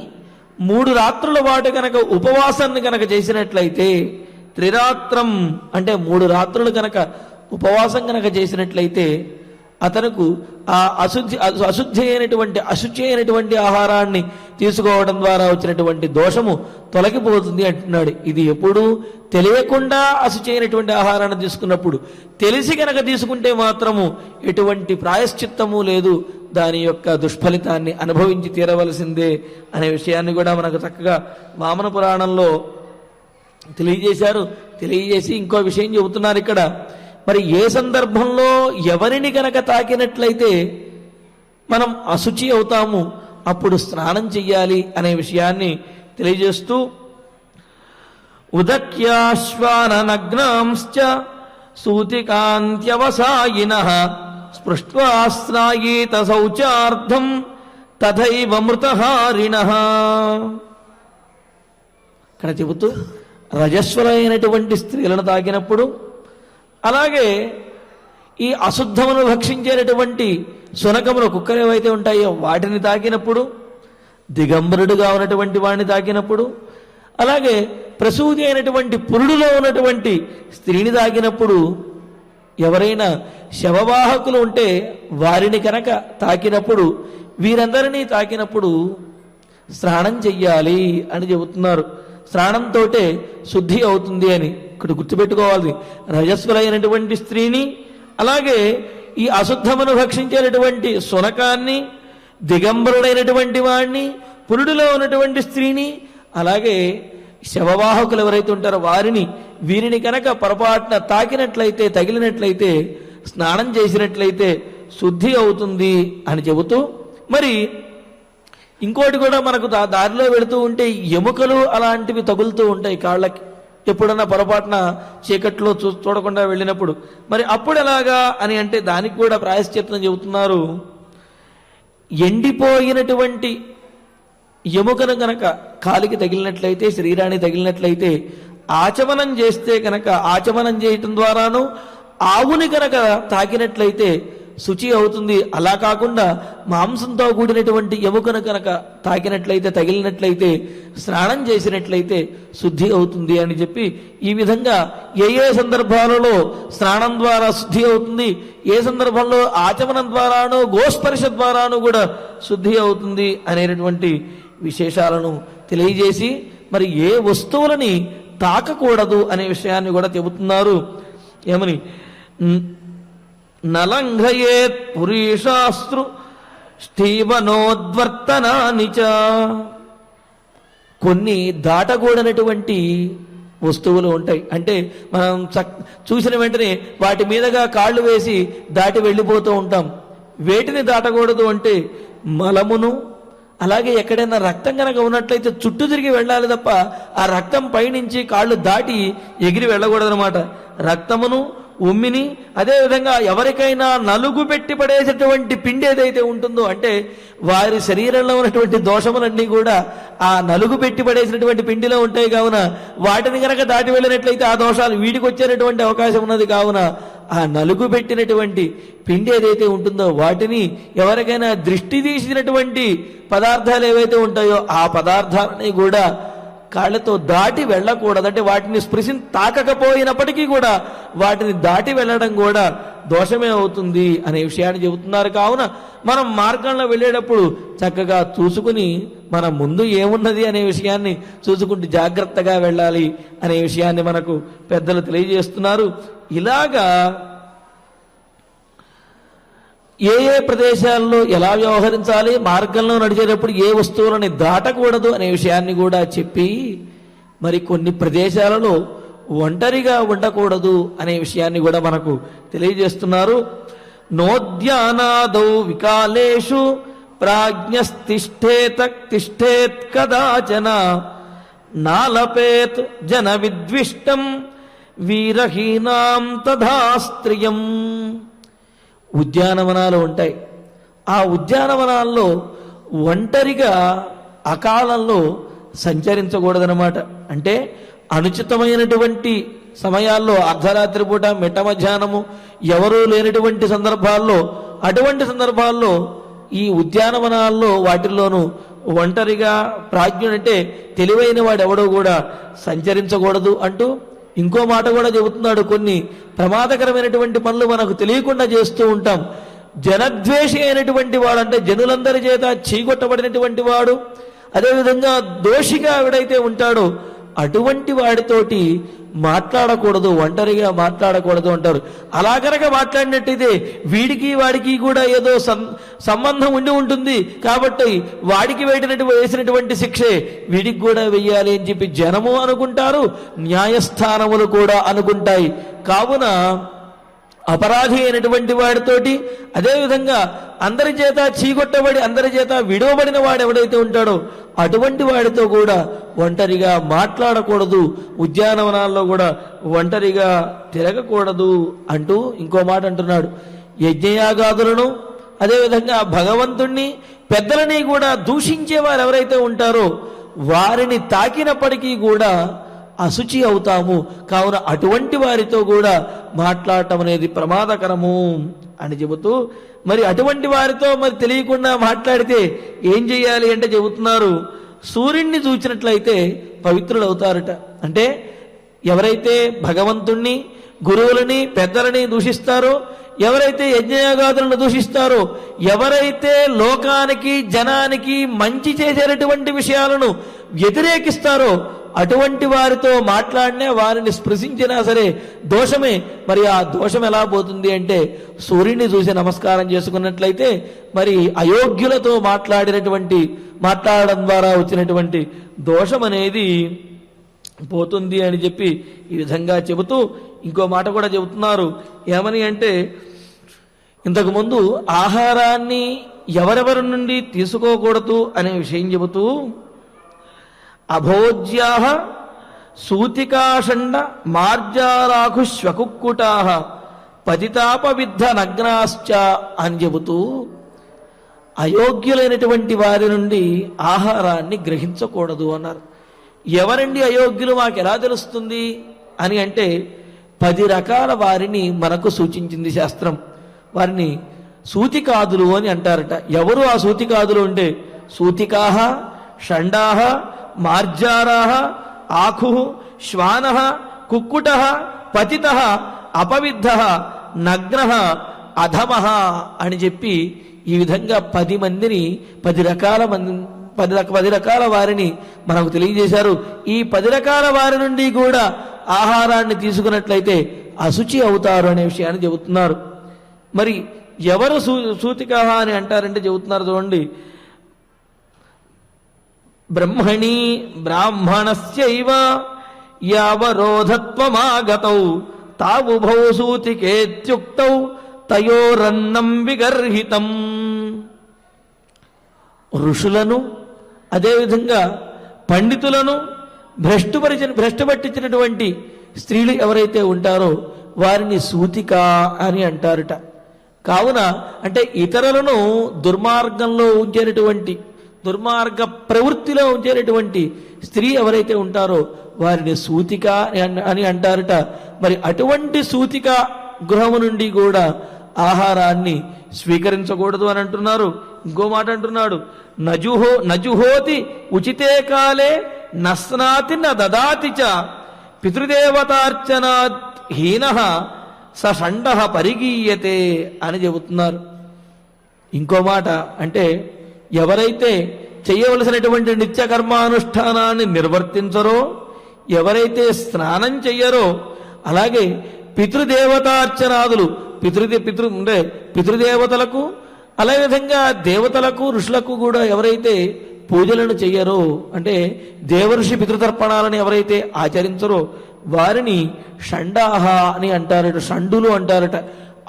3 రాత్రుల పాటు కనుక ఉపవాసాన్ని కనుక చేసినట్లయితే, త్రిరాత్రం అంటే 3 రాత్రులు కనుక ఉపవాసం కనుక చేసినట్లయితే అతనుకు ఆ అశుచి అయినటువంటి ఆహారాన్ని తీసుకోవడం ద్వారా వచ్చినటువంటి దోషము తొలగిపోతుంది అంటున్నాడు. ఇది ఎప్పుడు తెలియకుండా అశుచి అయినటువంటి ఆహారాన్ని తీసుకున్నప్పుడు. తెలిసి కనుక తీసుకుంటే మాత్రము ఎటువంటి ప్రాయశ్చిత్తము లేదు, దాని యొక్క దుష్ఫలితాన్ని అనుభవించి తీరవలసిందే అనే విషయాన్ని కూడా మనకు చక్కగా వామన పురాణంలో తెలియజేశారు. తెలియజేసి ఇంకో విషయం చెబుతున్నారు ఇక్కడ. మరి ఏ సందర్భంలో ఎవరిని కనుక తాకినట్లయితే మనం అశుచి అవుతాము, అప్పుడు స్నానం చెయ్యాలి అనే విషయాన్ని తెలియజేస్తూ, ఉదక్యాశ్వాననగ్నాంశ్చ సూతికాంత్యవసాయినః స్పృష్ట్వా స్నాయేత శౌచార్థం తథైవ మృతహారిణః. ఇక్కడ చెబుతూ రజస్వలైనటువంటి స్త్రీలను తాకినప్పుడు, అలాగే ఈ అశుద్ధమును భక్షించేటటువంటి శునకములు, కుక్కలు ఏవైతే ఉంటాయో వాటిని తాకినప్పుడు, దిగంబరుడుగా ఉన్నటువంటి వాడిని తాకినప్పుడు, అలాగే ప్రసూతి అయినటువంటి పురుడులో ఉన్నటువంటి స్త్రీని తాకినప్పుడు, ఎవరైనా శవవాహకులు ఉంటే వారిని కనుక తాకినప్పుడు, వీరందరినీ తాకినప్పుడు స్నానం చెయ్యాలి అని చెబుతున్నారు. స్నానంతో శుద్ధి అవుతుంది అని ఇక్కడ గుర్తుపెట్టుకోవాలి. రజస్వలైనటువంటి స్త్రీని, అలాగే ఈ అశుద్ధమును భక్షించేటటువంటి శునకాన్ని, దిగంబరుడైనటువంటి వాడిని, పురుడులో ఉన్నటువంటి స్త్రీని, అలాగే శవవాహకులు ఎవరైతే ఉంటారో వారిని వీరిని కనుక పొరపాటున తాకినట్లయితే, తగిలినట్లయితే, స్నానం చేసినట్లయితే శుద్ధి అవుతుంది అని చెబుతూ, మరి ఇంకోటి కూడా మనకు దారిలో వెళుతూ ఉంటే ఎముకలు అలాంటివి తగులుతూ ఉంటాయి కాళ్ళకి, ఎప్పుడన్నా పొరపాటున చీకట్లో చూడకుండా వెళ్ళినప్పుడు. మరి అప్పుడు ఎలాగా అని అంటే దానికి కూడా ప్రాయశ్చిత్తం చెబుతున్నారు. ఎండిపోయినటువంటి ఎముకను కనుక కాలికి తగిలినట్లయితే, శరీరానికి తగిలినట్లయితే ఆచమనం చేస్తే కనుక, ఆచమనం చేయటం ద్వారాను ఆవుని కనుక తాకినట్లయితే శుచి అవుతుంది. అలా కాకుండా మాంసంతో కూడినటువంటి ఎముకను కనుక తాకినట్లయితే, తగిలినట్లయితే, స్నానం చేసినట్లయితే శుద్ధి అవుతుంది అని చెప్పి, ఈ విధంగా ఏ సందర్భాలలో స్నానం ద్వారా శుద్ధి అవుతుంది, ఏ సందర్భంలో ఆచమనం ద్వారానో గోస్పర్శ ద్వారాను కూడా శుద్ధి అవుతుంది అనేటువంటి విశేషాలను తెలియజేసి, మరి ఏ వస్తువులని తాకకూడదు అనే విషయాన్ని కూడా చెబుతున్నారు. ఏమని? నలంఘయేత్ పురీషాస్త్రు స్టీవనోద్వర్తనానిచ. కొన్ని దాటకూడనటువంటి వస్తువులు ఉంటాయి. అంటే మనం చూసిన వెంటనే వాటి మీదుగా కాళ్ళు వేసి దాటి వెళ్ళిపోతూ ఉంటాం. వేటిని దాటకూడదు అంటే మలమును, అలాగే ఎక్కడైనా రక్తం కనుక ఉన్నట్లయితే చుట్టూ తిరిగి వెళ్ళాలి తప్ప ఆ రక్తం పైనుంచి కాళ్ళు దాటి ఎగిరి వెళ్ళకూడదనమాట. రక్తమును, ఉమ్మిని, అదేవిధంగా ఎవరికైనా నలుగు పెట్టి పడేసేటువంటి పిండి ఏదైతే ఉంటుందో, అంటే వారి శరీరంలో ఉన్నటువంటి దోషములన్నీ కూడా ఆ నలుగు పెట్టి పడేసినటువంటి పిండిలో ఉంటాయి. కావున వాటిని కనుక దాటి వెళ్ళినట్లయితే ఆ దోషాలు వీడికి వచ్చేటటువంటి అవకాశం ఉన్నది. కావున ఆ నలుగు పెట్టినటువంటి పిండి ఏదైతే ఉంటుందో వాటిని, ఎవరికైనా దృష్టి తీసినటువంటి పదార్థాలు ఏవైతే ఉంటాయో ఆ పదార్థాలని కూడా కాళ్ళతో దాటి వెళ్ళకూడదు. అంటే వాటిని తాకకపోయినప్పటికీ కూడా వాటిని దాటి వెళ్ళడం కూడా దోషమే అవుతుంది అనే విషయాన్ని చెబుతున్నారు. కావున మనం మార్గంలో వెళ్ళేటప్పుడు చక్కగా చూసుకుని మన ముందు ఏమున్నది అనే విషయాన్ని చూసుకుంటూ జాగ్రత్తగా వెళ్ళాలి అనే విషయాన్ని మనకు పెద్దలు తెలియజేస్తున్నారు. ఇలాగా ఏ ప్రదేశాల్లో ఎలా వ్యవహరించాలి, మార్గంలో నడిచేటప్పుడు ఏ వస్తువులని దాటకూడదు అనే విషయాన్ని కూడా చెప్పి, మరి కొన్ని ప్రదేశాలలో ఒంటరిగా ఉండకూడదు అనే విషయాన్ని కూడా మనకు తెలియజేస్తున్నారు. నోద్యానాదౌ వికాలేషు ప్రాజ్ఞస్తిష్ఠేత్ కదాచన నాలపేత్ జన విద్విష్టం వీరహీనాం తథా స్త్రియం. ఉద్యానవనాలు ఉంటాయి. ఆ ఉద్యానవనాల్లో ఒంటరిగా అకాలంలో సంచరించకూడదనమాట. అంటే అనుచితమైనటువంటి సమయాల్లో, అర్ధరాత్రి పూట, మిట్ట మధ్యాహ్నము, ఎవరూ లేనటువంటి సందర్భాల్లో, అటువంటి సందర్భాల్లో ఈ ఉద్యానవనాల్లో వాటిల్లోనూ ఒంటరిగా ప్రాజ్ఞుడంటే తెలివైన వాడు ఎవడో కూడా సంచరించకూడదు అంటూ ఇంకో మాట కూడా చెబుతున్నాడు. కొన్ని ప్రమాదకరమైనటువంటి పనులు మనకు తెలియకుండా చేస్తూ ఉంటాం. జనద్వేషి అయినటువంటి వాడు, అంటే జనులందరి చేత చీకొట్టబడినటువంటి వాడు, అదేవిధంగా దోషిగా ఎవడైతే ఉంటాడో అటువంటి వాడితోటి మాట్లాడకూడదు, ఒంటరిగా మాట్లాడకూడదు అంటారు. అలా కనుక మాట్లాడినట్టయితే వీడికి వాడికి కూడా ఏదో సంబంధం ఉండి ఉంటుంది కాబట్టి వాడికి వేసినటువంటి శిక్షే వీడికి కూడా వెయ్యాలి అని చెప్పి జనము అనుకుంటారు, న్యాయస్థానములు కూడా అనుకుంటాయి. కావున అపరాధి అయినటువంటి వాడితోటి, అదేవిధంగా అందరి చేత చీకొట్టబడి అందరి చేత విడవబడిన వాడు ఎవడైతే ఉంటాడో అటువంటి వాడితో కూడా ఒంటరిగా మాట్లాడకూడదు, ఉద్యానవనాల్లో కూడా ఒంటరిగా తిరగకూడదు అంటూ ఇంకో మాట అంటున్నాడు. యజ్ఞయాగాదులను, అదేవిధంగా భగవంతుణ్ణి, పెద్దలని కూడా దూషించేవారు ఎవరైతే ఉంటారో వారిని తాకినప్పటికీ కూడా అశుచి అవుతాము. కావున అటువంటి వారితో కూడా మాట్లాడటం అనేది ప్రమాదకరము అని చెబుతూ, మరి అటువంటి వారితో మరి తెలియకుండా మాట్లాడితే ఏం చేయాలి అంటే చెబుతున్నారు, సూర్యుడిని చూచినట్లయితే పవిత్రులు అవుతారట. అంటే ఎవరైతే భగవంతుణ్ణి, గురువులని, పెద్దలని దూషిస్తారో, ఎవరైతే యజ్ఞయాగాదులను దూషిస్తారో, ఎవరైతే లోకానికి, జనానికి మంచి చేసేటటువంటి విషయాలను వ్యతిరేకిస్తారో అటువంటి వారితో మాట్లాడినా, వారిని స్పృశించినా సరే దోషమే. మరి ఆ దోషం ఎలా పోతుంది అంటే సూర్యుని చూసి నమస్కారం చేసుకున్నట్లయితే మరి అయోగ్యులతో మాట్లాడడం ద్వారా వచ్చినటువంటి దోషం అనేది పోతుంది అని చెప్పి ఈ విధంగా చెబుతూ ఇంకో మాట కూడా చెబుతున్నారు. ఏమని అంటే, ఇంతకుముందు ఆహారాన్ని ఎవరెవరి నుండి తీసుకోకూడదు అనే విషయం చెబుతూ, అభోజ్యా సూతికాషండ మార్జారాకు శ్వకుక్కుటా పతితాపవిద్ధ నగ్నాశ్చ అని చెబుతూ, అయోగ్యులైనటువంటి వారి నుండి ఆహారాన్ని గ్రహించకూడదు అన్నారు. ఎవరండి అయోగ్యులు మాకు ఎలా తెలుస్తుంది అని అంటే, 10 రకాల వారిని మనకు సూచించింది శాస్త్రం. వారిని సూతికాదులు అని అంటారట. ఎవరు ఆ సూతికాదులు అంటే, సూతికాహ షండాహ మార్జారాహ ఆఖు శ్వాన కుక్కుట పతిత అపవిద్ధ నగ్న అధమ అని చెప్పి ఈ విధంగా 10 మందిని 10 రకాల వారిని మనకు తెలియజేశారు. ఈ 10 రకాల వారి నుండి కూడా ఆహారాన్ని తీసుకున్నట్లయితే అశుచి అవుతారు అనే విషయాన్ని చెబుతున్నారు. మరి ఎవరు సూతిక అని అంటారంటే చెబుతున్నారు చూడండి. బ్రహ్మణి బ్రాహ్మణస్యైవ యావరోధత్వమాగతౌ తావుభౌ సూతికేత్యుక్తౌ తయోరన్నం విగర్హితం. ఋషులను అదేవిధంగా పండితులను భ్రష్టుపట్టించినటువంటి స్త్రీలు ఎవరైతే ఉంటారో వారిని సూతిక అని అంటారట. కావున అంటే ఇతరులను దుర్మార్గంలో ఉంచేటటువంటి, దుర్మార్గ ప్రవృత్తిలో ఉంచేటటువంటి స్త్రీ ఎవరైతే ఉంటారో వారిని సూతిక అని అంటారట. మరి అటువంటి సూతిక గృహము నుండి కూడా ఆహారాన్ని స్వీకరించకూడదు అని అంటున్నారు. ఇంకో మాట అంటున్నాడు, నజుహోతి ఉచితే కాలే నస్నాతి నదాతి చ పితృదేవతార్చనా హీన సషండ పరిగీయతే అని చెబుతున్నారు. ఇంకో మాట అంటే, ఎవరైతే చేయవలసినటువంటి నిత్య కర్మానుష్ఠానాన్ని నిర్వర్తించరో, ఎవరైతే స్నానం చెయ్యరో, అలాగే పితృదేవతార్చనాదులు పితృదేవతలకు అదేవిధంగా దేవతలకు ఋషులకు కూడా ఎవరైతే పూజలను చెయ్యరో, అంటే దేవర్షి పితృతర్పణాలను ఎవరైతే ఆచరించరో వారిని షండాహ అని అంటారట, షండులు అంటారట.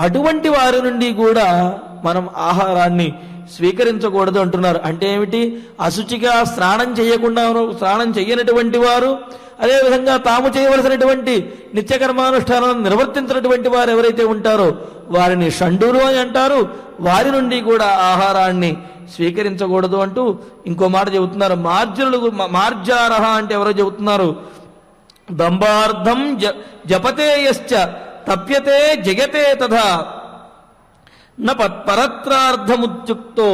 అటువంటి వారి నుండి కూడా మనం ఆహారాన్ని స్వీకరించకూడదు అంటున్నారు. అంటే ఏమిటి? అశుచిగా స్నానం చేయనటువంటి వారు, అదేవిధంగా తాము చేయవలసినటువంటి నిత్యకర్మానుష్ఠానాలను నిర్వర్తించినటువంటి వారు ఎవరైతే ఉంటారో వారిని షండులు అని అంటారు. వారి నుండి కూడా ఆహారాన్ని స్వీకరించకూడదు అంటూ ఇంకో మాట చెబుతున్నారు. మార్జారహ అంటే ఎవరో చెబుతున్నారు, దంబార్థం జపతే యశ్చ తప్యతే జగతే తథా పరత్రార్థముద్యుక్తో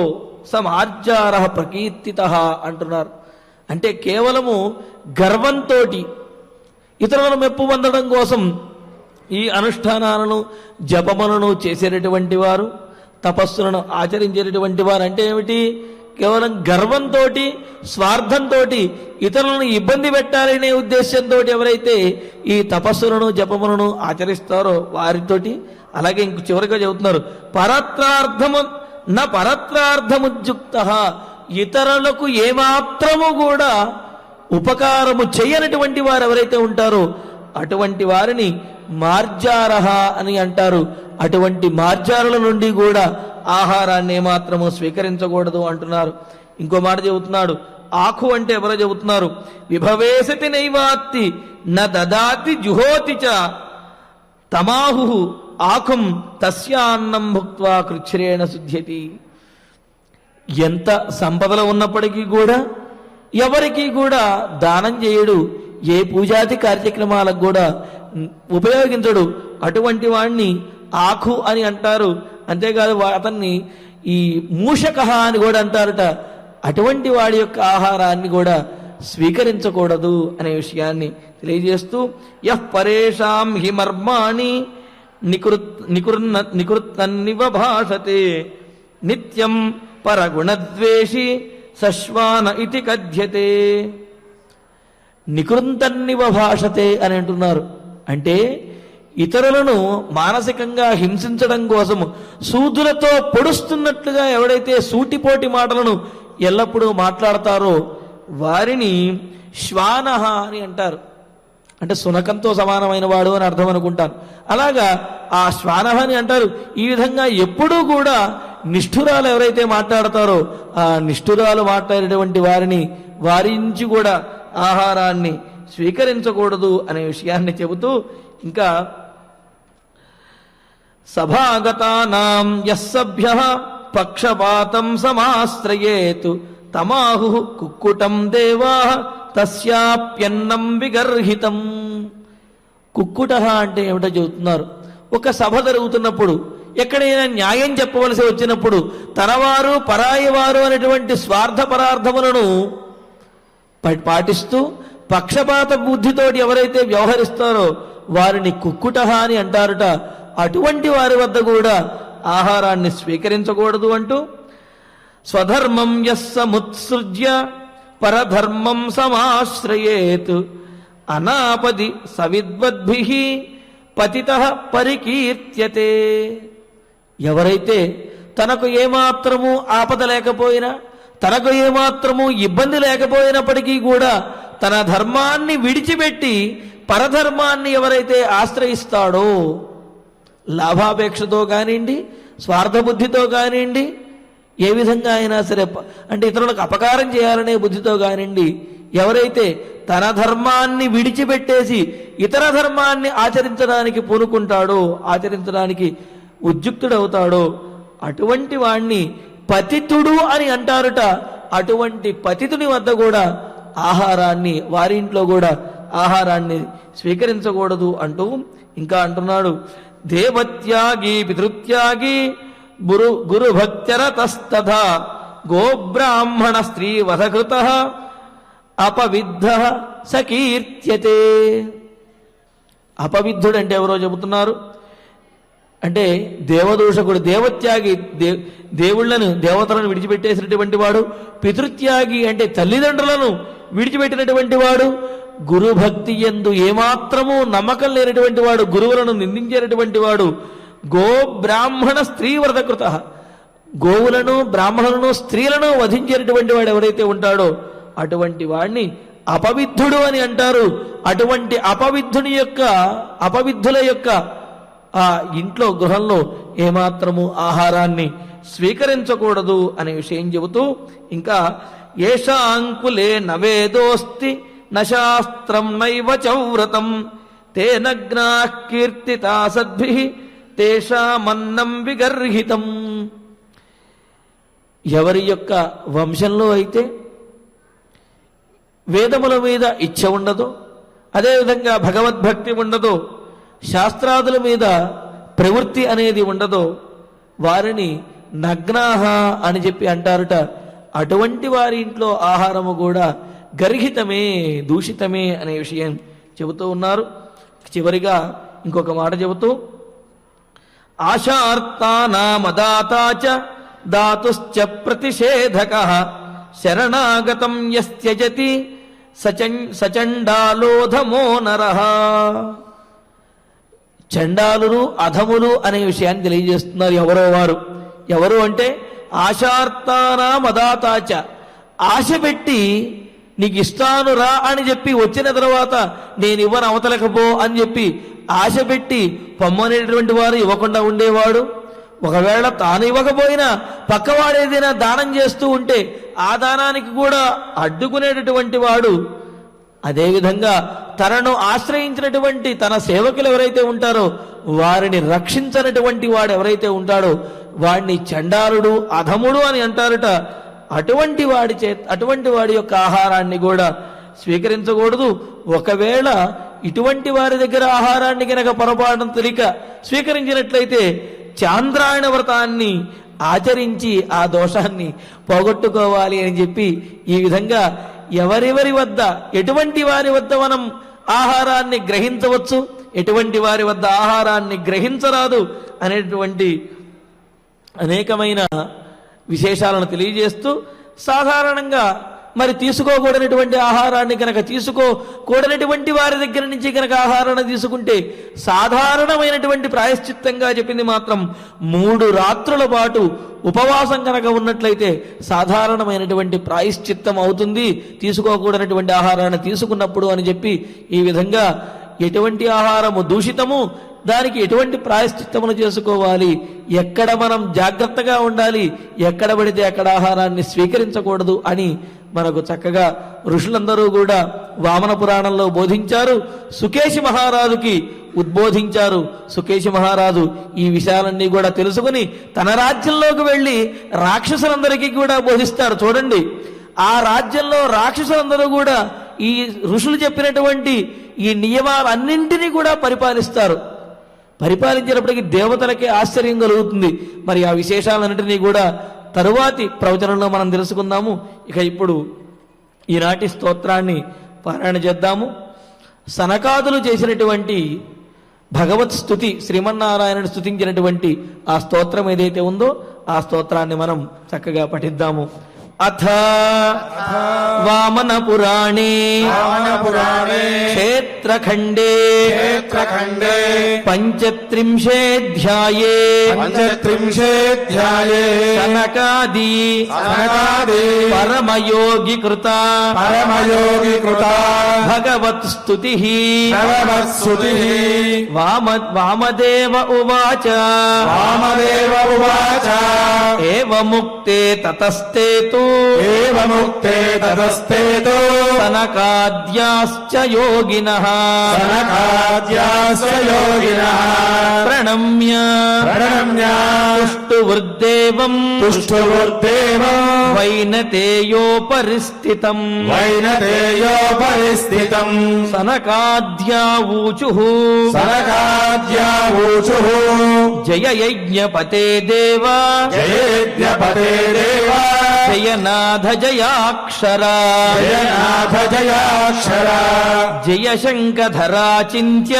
సమార్జార ప్రకీర్తిత అంటున్నారు. అంటే కేవలము గర్వంతో ఇతరులను మెప్పు పొందడం కోసం ఈ అనుష్ఠానాలను జపములను చేసేటటువంటి వారు, తపస్సులను ఆచరించేటటువంటి వారు అంటే ఏమిటి? కేవలం గర్వంతో స్వార్థంతో ఇతరులను ఇబ్బంది పెట్టాలనే ఉద్దేశంతో ఎవరైతే ఈ తపస్సులను జపములను ఆచరిస్తారో వారితోటి, అలాగే ఇంక చివరిగా చెబుతున్నారు, పరత్రార్థముద్యుక్త ఇతరులకు ఏమాత్రము కూడా ఉపకారము చేయనటువంటి వారు ఎవరైతే ఉంటారో అటువంటి వారిని మార్జారహ అని అంటారు. అటువంటి మార్జారుల నుండి కూడా ఆహారాన్ని ఏమాత్రము స్వీకరించకూడదు అంటున్నారు. ఇంకో మాట చెబుతున్నాడు, ఆఖు అంటే ఎవరో చెబుతున్నారు, విభవేశతి నైవాత్తి న దదాతి జుహోతి చ తమాహు ఆఖుం తస్యాన్నం భుక్త్వా కృచ్ఛ్రేణ శుద్ధ్యతి. ఎంత సంపదలు ఉన్నప్పటికీ కూడా ఎవరికి కూడా దానం చేయడు, ఏ పూజాది కార్యక్రమాలకు కూడా ఉపయోగించడు. అటువంటి వాణ్ణి ఆఖు అని అంటారు. అంతేకాదు అతన్ని ఈ మూషక అని కూడా అంటారట. అటువంటి వాడి యొక్క ఆహారాన్ని కూడా స్వీకరించకూడదు అనే విషయాన్ని తెలియజేస్తూ, యః పరేషాం హి మర్మాణి నికృత్తన్నివ భాషతే నిత్యం పరగుణద్వేషి సశ్వాన ఇతి కథ్యతే. నికృంతన్నివ భాషతే అని అంటున్నారు. అంటే ఇతరులను మానసికంగా హింసించడం కోసం సూదులతో పొడుస్తున్నట్లుగా ఎవడైతే సూటిపోటి మాటలను ఎల్లప్పుడూ మాట్లాడతారో వారిని శ్వానః అని అంటారు. అంటే శునకంతో సమానమైన వాడు అని అర్థం అనుకుంటాను. అలాగా ఆ శ్వానః అని అంటారు. ఈ విధంగా ఎప్పుడూ కూడా నిష్ఠురాలు ఎవరైతే మాట్లాడతారో ఆ నిష్ఠురాలు మాట్లాడేటువంటి వారి నుంచి కూడా ఆహారాన్ని స్వీకరించకూడదు అనే విషయాన్ని చెబుతూ ఇంకా సభాగతానాం యస్సభ్యః పక్షపాతం సమాశ్రయేత్ తమాహు కుక్కుటం దేవాః తస్యాప్యన్నం విగర్హితం. కుక్కుటః అంటే ఏమిటో చెబుతున్నారు. ఒక సభ జరుగుతున్నప్పుడు ఎక్కడైనా న్యాయం చెప్పవలసి వచ్చినప్పుడు తనవారు పరాయి వారు అనేటువంటి స్వార్థ పరార్థములను పాటిస్తూ పక్షపాత బుద్ధితోటి ఎవరైతే వ్యవహరిస్తారో వారిని కుక్కుటః అని అంటారుట. అటువంటి వారి వద్ద కూడా ఆహారాన్ని స్వీకరించకూడదు అంటూ స్వధర్మం యస్సముత్సృజ్య పరధర్మం సమాశ్రయేత్ అనాపది సవిద్వద్భిః పతితః పరికీర్త్యతే. ఎవరైతే తనకు ఏమాత్రము ఆపద లేకపోయినా తనకు ఏమాత్రము ఇబ్బంది లేకపోయినప్పటికీ కూడా తన ధర్మాన్ని విడిచిపెట్టి పరధర్మాన్ని ఎవరైతే ఆశ్రయిస్తాడో లాభాపేక్షతో కానివ్వండి స్వార్థబుద్ధితో కానివ్వండి ఏ విధంగా అయినా సరే అంటే ఇతరులకు అపకారం చేయాలనే బుద్ధితో కానివ్వండి ఎవరైతే తన ధర్మాన్ని విడిచిపెట్టేసి ఇతర ధర్మాన్ని ఆచరించడానికి పూనుకుంటాడో ఆచరించడానికి ఉద్యుక్తుడవుతాడో అటువంటి వాణ్ణి పతితుడు అని అంటారుట. అటువంటి పతితుని వద్ద కూడా ఆహారాన్ని వారి ఇంట్లో కూడా ఆహారాన్ని స్వీకరించకూడదు అంటూ ఇంకా అంటున్నాడు దేవత్యాగి పితృత్యాగి గురుభక్త్యరతస్తథా గోబ్రాహ్మణ స్త్రీ వధకృతః అపవిద్ధః సకీర్త్యతే. అపవిద్ధుడు అంటే ఎవరో చెబుతున్నారు. అంటే దేవదూషకుడు, దేవత్యాగి దేవుళ్లను దేవతలను విడిచిపెట్టేసినటువంటి వాడు, పితృత్యాగి అంటే తల్లిదండ్రులను విడిచిపెట్టినటువంటి వాడు, గురుభక్తి యందు ఏమాత్రము నమ్మకం లేనటువంటి వాడు, గురువులను నిందించేటటువంటి వాడు, గో బ్రాహ్మణ స్త్రీ వ్రతకృత గోవులను బ్రాహ్మణులను స్త్రీలను వధించేటటువంటి వాడు ఎవరైతే ఉంటాడో అటువంటి వాడిని అపవిద్ధుడు అని అంటారు. అటువంటి అపవిద్ధుల యొక్క ఆ ఇంట్లో గృహంలో ఏమాత్రము ఆహారాన్ని స్వీకరించకూడదు అనే విషయం చెబుతూ ఇంకా ఏషాంకులే నవేదోస్తి నశాస్త్రం నైవ చౌవ్రతం తేనగ్నాః కీర్తితా సద్భిః తేషామన్నం విగర్హితం. ఎవరి యొక్క వంశంలో అయితే వేదముల మీద ఇచ్ఛ ఉండదో, అదేవిధంగా భగవద్భక్తి ఉండదో, శాస్త్రాదుల మీద ప్రవృత్తి అనేది ఉండదో వారిని నగ్నాహ అని చెప్పి అంటారుట. అటువంటి వారి ఇంట్లో ఆహారము కూడా గర్హితమే, దూషితమే అనే విషయం చెబుతూ ఉన్నారు. చివరిగా ఇంకొక మాట చెబుతూ ఆశార్తానామదాతాచ దాతుశ్చ ప్రతిషేధకః శరణాగతం యస్త్యజతి సచండాలోధమో నరః. చండాలురు అధములు అనే విషయాన్ని తెలియజేస్తున్నారు. ఎవరు అంటే ఆశార్తానామదాతాచ ఆశ పెట్టి నీకు ఇస్తాను రా అని చెప్పి వచ్చిన తర్వాత నేను ఇవ్వను అవతలకపో అని చెప్పి ఆశ పెట్టి పొమ్మనేటువంటి వారు ఇవ్వకుండా ఉండేవాడు. ఒకవేళ తాను ఇవ్వకపోయినా పక్కవాడేదైనా దానం చేస్తూ ఉంటే ఆ దానానికి కూడా అడ్డుకునేటటువంటి వాడు, అదేవిధంగా తనను ఆశ్రయించినటువంటి తన సేవకులు ఎవరైతే ఉంటారో వారిని రక్షించనటువంటి వాడు ఎవరైతే ఉంటాడో వాడిని చండాలుడు అధముడు అని అంటారట. అటువంటి వాడి యొక్క ఆహారాన్ని కూడా స్వీకరించకూడదు. ఒకవేళ ఇటువంటి వారి దగ్గర ఆహారాన్ని కనుక పొరపాటున తెలియక స్వీకరించినట్లయితే చాంద్రాయణ వ్రతాన్ని ఆచరించి ఆ దోషాన్ని పోగొట్టుకోవాలి అని చెప్పి ఈ విధంగా ఎవరెవరి వద్ద ఎటువంటి వారి వద్ద మనం ఆహారాన్ని గ్రహించవచ్చు, ఎటువంటి వారి వద్ద ఆహారాన్ని గ్రహించరాదు అనేటువంటి అనేకమైన విశేషాలను తెలియజేస్తూ సాధారణంగా మరి తీసుకోకూడనటువంటి ఆహారాన్ని కనుక తీసుకోకూడనటువంటి వారి దగ్గర నుంచి కనుక ఆహారాన్ని తీసుకుంటే సాధారణమైనటువంటి ప్రాయశ్చిత్తంగా చెప్పింది మాత్రం 3 రాత్రుల పాటు ఉపవాసం కనుక ఉన్నట్లయితే సాధారణమైనటువంటి ప్రాయశ్చిత్తం అవుతుంది తీసుకోకూడనటువంటి ఆహారాన్ని తీసుకున్నప్పుడు అని చెప్పి ఈ విధంగా ఎటువంటి ఆహారము దూషితము, దానికి ఎటువంటి ప్రాయశ్చిత్తములు చేసుకోవాలి, ఎక్కడ మనం జాగ్రత్తగా ఉండాలి, ఎక్కడ పడితే అక్కడ ఆహారాన్ని స్వీకరించకూడదు అని మనకు చక్కగా ఋషులందరూ కూడా వామన పురాణంలో బోధించారు. సుకేశి మహారాజుకి ఉద్బోధించారు. సుకేశి మహారాజు ఈ విషయాలన్నీ కూడా తెలుసుకుని తన రాజ్యంలోకి వెళ్ళి రాక్షసులందరికీ కూడా బోధిస్తారు. చూడండి, ఆ రాజ్యంలో రాక్షసులందరూ కూడా ఈ ఋషులు చెప్పినటువంటి ఈ నియమాలన్నింటినీ కూడా పరిపాలిస్తారు. పరిపాలించినప్పటికీ దేవతలకే ఆశ్చర్యం కలుగుతుంది. మరి ఆ విశేషాలన్నింటినీ కూడా తరువాతి ప్రవచనంలో మనం తెలుసుకుందాము. ఇక ఇప్పుడు ఈనాటి స్తోత్రాన్ని పారాయణ చేద్దాము. సనకాదులు చేసినటువంటి భగవత్ స్తుతి, శ్రీమన్నారాయణుడు స్తుతించినటువంటి ఆ స్తోత్రం ఏదైతే ఉందో ఆ స్తోత్రాన్ని మనం చక్కగా పఠిద్దాము. అథ వామన పురాణే క్షేత్రఖండే పంచత్రింశేऽధ్యాయే సనకాది పరమయోగికృత భగవత్ స్తుతి వామదేవ ఉవాచ ఏవముక్తే తతస్తేతు సనకాద్యాశ్చ యోగినః ప్రణమ్య తుష్టువృద్దేవం వైనతేయోపరిస్థితం సనకాద్యావూచుః జయ యజ్ఞపతే దేవా జయనాథ జయాక్షరా జయ శంఖధరాచింత్య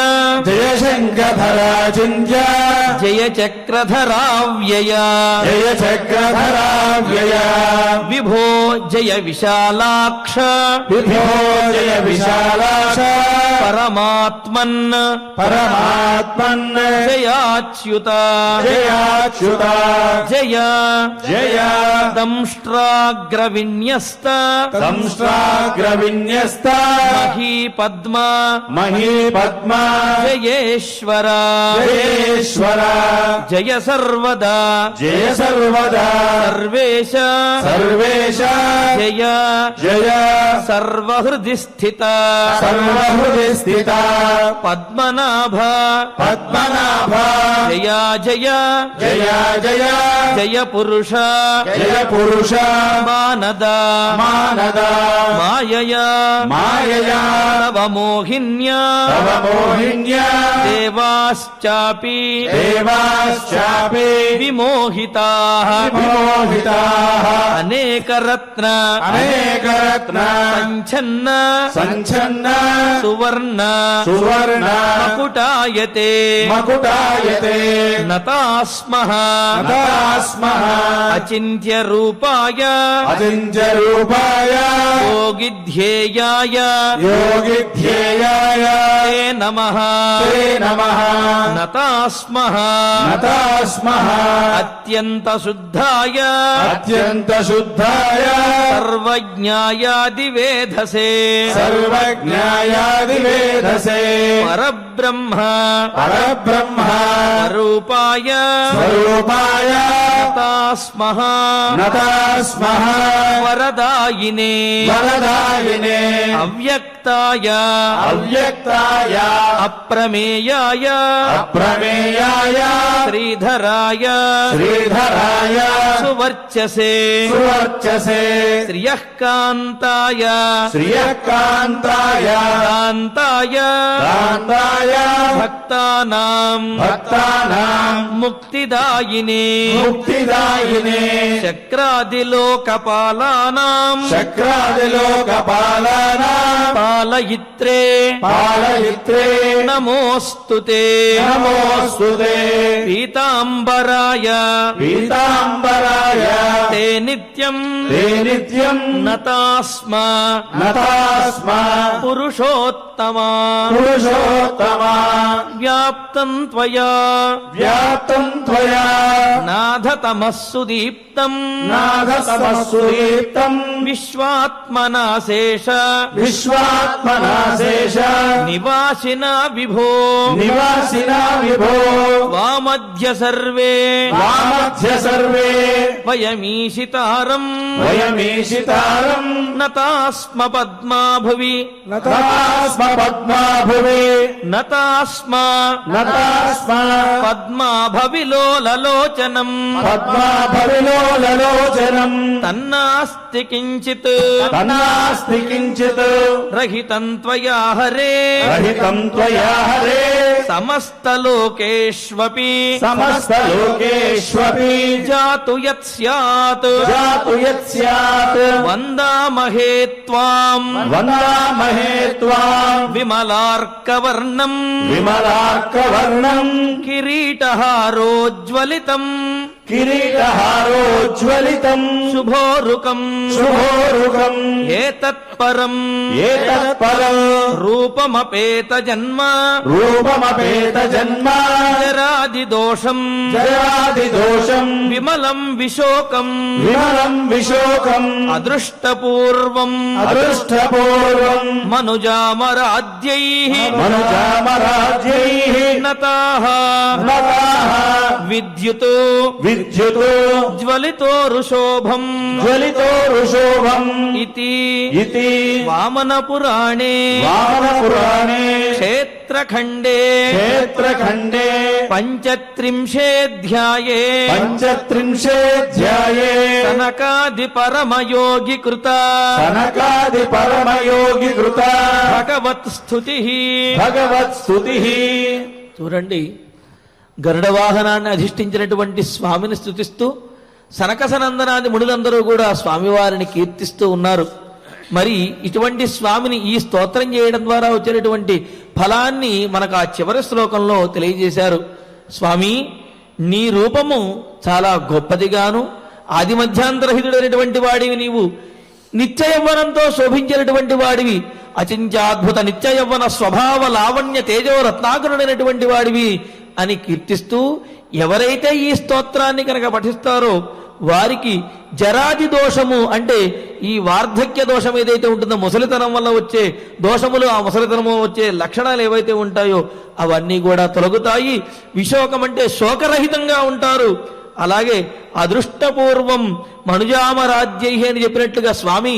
జయ చక్రధరావ్యయ విభో జయ విశాలాక్ష పరమాత్మన్ జయాచ్యుత జయ దంష్ట్రాగ్రవిన్యస్త మహీపద్మ జయేశ్వర జయ సర్వదా సర్వేశ జయ సర్వహృది స్థిత పద్మనాభ జయ జయ పురుష మానద మాయయా తవ మోహిన్యా దేవాశ్చాపి విమోహితాః అనేకరత్న సంఛన్న సువర్ణ మకుటాయతే నతాస్మః అచింత్య రూపాయ యోగిధ్యేయాయ తే నమః నతాస్మః అత్యంత శుద్ధాయ సర్వజ్ఞాయాదివేధసే పరబ్రహ్మ రూపాయ నతాస్మః వరదాయినే అవ్యక్తాయ అప్రమేయాయ శ్రీధరాయ సువర్చసే శ్రియః కాంతాయ కాంతాయ భక్తానాం ముక్తిదాయినే చక్రాదిలోకపాలానాం పాలయిత్రే నమోస్తుతే పీతాంబరాయ తే నిత్యం నతాస్మా పురుషోత్తమా వ్యాప్తం త్వయా నాథ తమస్సు దీప్తం విశ్వాత్మనాశేష నివాసినా విభో వామధ్య సర్వే వయమీషితారం నతాస్మ పద్మాభువి నతాస్మ పద్మాభవిలోలలోచనం తన్నాస్తి కించిత్ రహితం త్వయా హరే సమస్తలోకేష్వపి జాతు యత్ స్యాత్ వందామహే త్వాం విమలార్కవర్ణం కిరీటహారోజ్వలితం శుభోరుకం ఏతత్పరం రూపమపేత జన్మ జరాదిదోషం విమలం విశోకం అదృష్టపూర్వం మనుజామరాజ్యైః నతాః విద్యుతో జ్వలితో రుషోభం ఇతి వామన పురాణే క్షేత్రఖండే పంచత్రింశేऽధ్యాయే సనకాది పరమయోగి కృత భగవత్ స్తుతి. చూడండి, గరుడ వాహనాన్ని అధిష్ఠించినటువంటి స్వామిని స్తుతిస్తూ సనకసనందనాది మునులందరూ కూడా స్వామివారిని కీర్తిస్తూ ఉన్నారు. మరి ఇటువంటి స్వామిని ఈ స్తోత్రం చేయడం ద్వారా వచ్చేటటువంటి ఫలాన్ని మనకు ఆ చివరి శ్లోకంలో తెలియజేశారు. స్వామి, నీ రూపము చాలా గొప్పదిగాను ఆది మధ్యాంతరహితుడైనటువంటి వాడివి, నీవు నిత్య యవ్వనంతో శోభించినటువంటి వాడివి, అచింత్యాద్భుత నిత్య యవ్వన స్వభావ లావణ్య తేజో రత్నాకరుడైనటువంటి వాడివి అని కీర్తిస్తూ ఎవరైతే ఈ స్తోత్రాన్ని కనుక పఠిస్తారో వారికి జరాది దోషము అంటే ఈ వార్ధక్య దోషం ఏదైతే ఉంటుందో ముసలితనం వల్ల వచ్చే దోషములు, ఆ ముసలితనము వచ్చే లక్షణాలు ఏవైతే ఉంటాయో అవన్నీ కూడా తొలగుతాయి. విశోకం అంటే శోకరహితంగా ఉంటారు. అలాగే అదృష్టపూర్వం మనుజామరాజ్యై అని చెప్పినట్లుగా స్వామి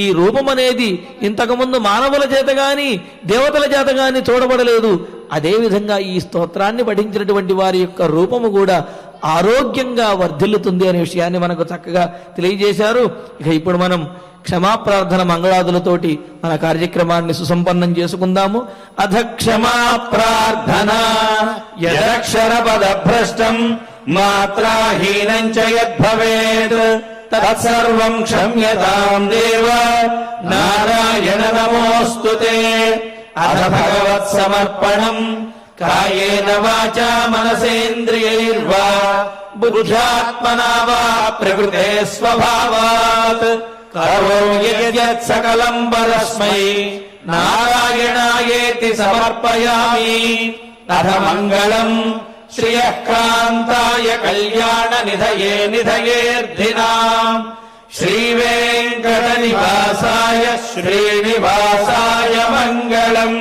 ఈ రూపం అనేది ఇంతకుముందు మానవుల చేత గాని దేవతల చేత గాని చూడబడలేదు. అదేవిధంగా ఈ స్తోత్రాన్ని పఠించినటువంటి వారి యొక్క రూపము కూడా ఆరోగ్యంగా వర్ధిల్లుతుంది అనే విషయాన్ని మనకు చక్కగా తెలియజేశారు. ఇక ఇప్పుడు మనం క్షమాప్రార్థన మంగళాదులతోటి మన కార్యక్రమాన్ని సుసంపన్నం చేసుకుందాము. అధ క్షమాప్రార్థన యదక్షరపదభ్రష్టం మాత్రాహీనం చ యద్భవేత్ తత్సర్వం క్షమ్యతాం దేవ నారాయణ నమోస్తుతే. అథ భగవత్ సమర్పణం కాయేన వాచా మనసేంద్రియైర్వా బుద్ధ్యాత్మనా వా ప్రకృతే స్వభావాత్ కరోమి యద్యత్ సకలం పరస్మై నారాయణాయేతి సమర్పయామి. అథ మంగళం శ్రియకాంతాయ కళ్యాణ నిధయే నిధయేర్ధినాం శ్రీవేంకట నివాసాయ శ్రీనివాసాయ మంగళం.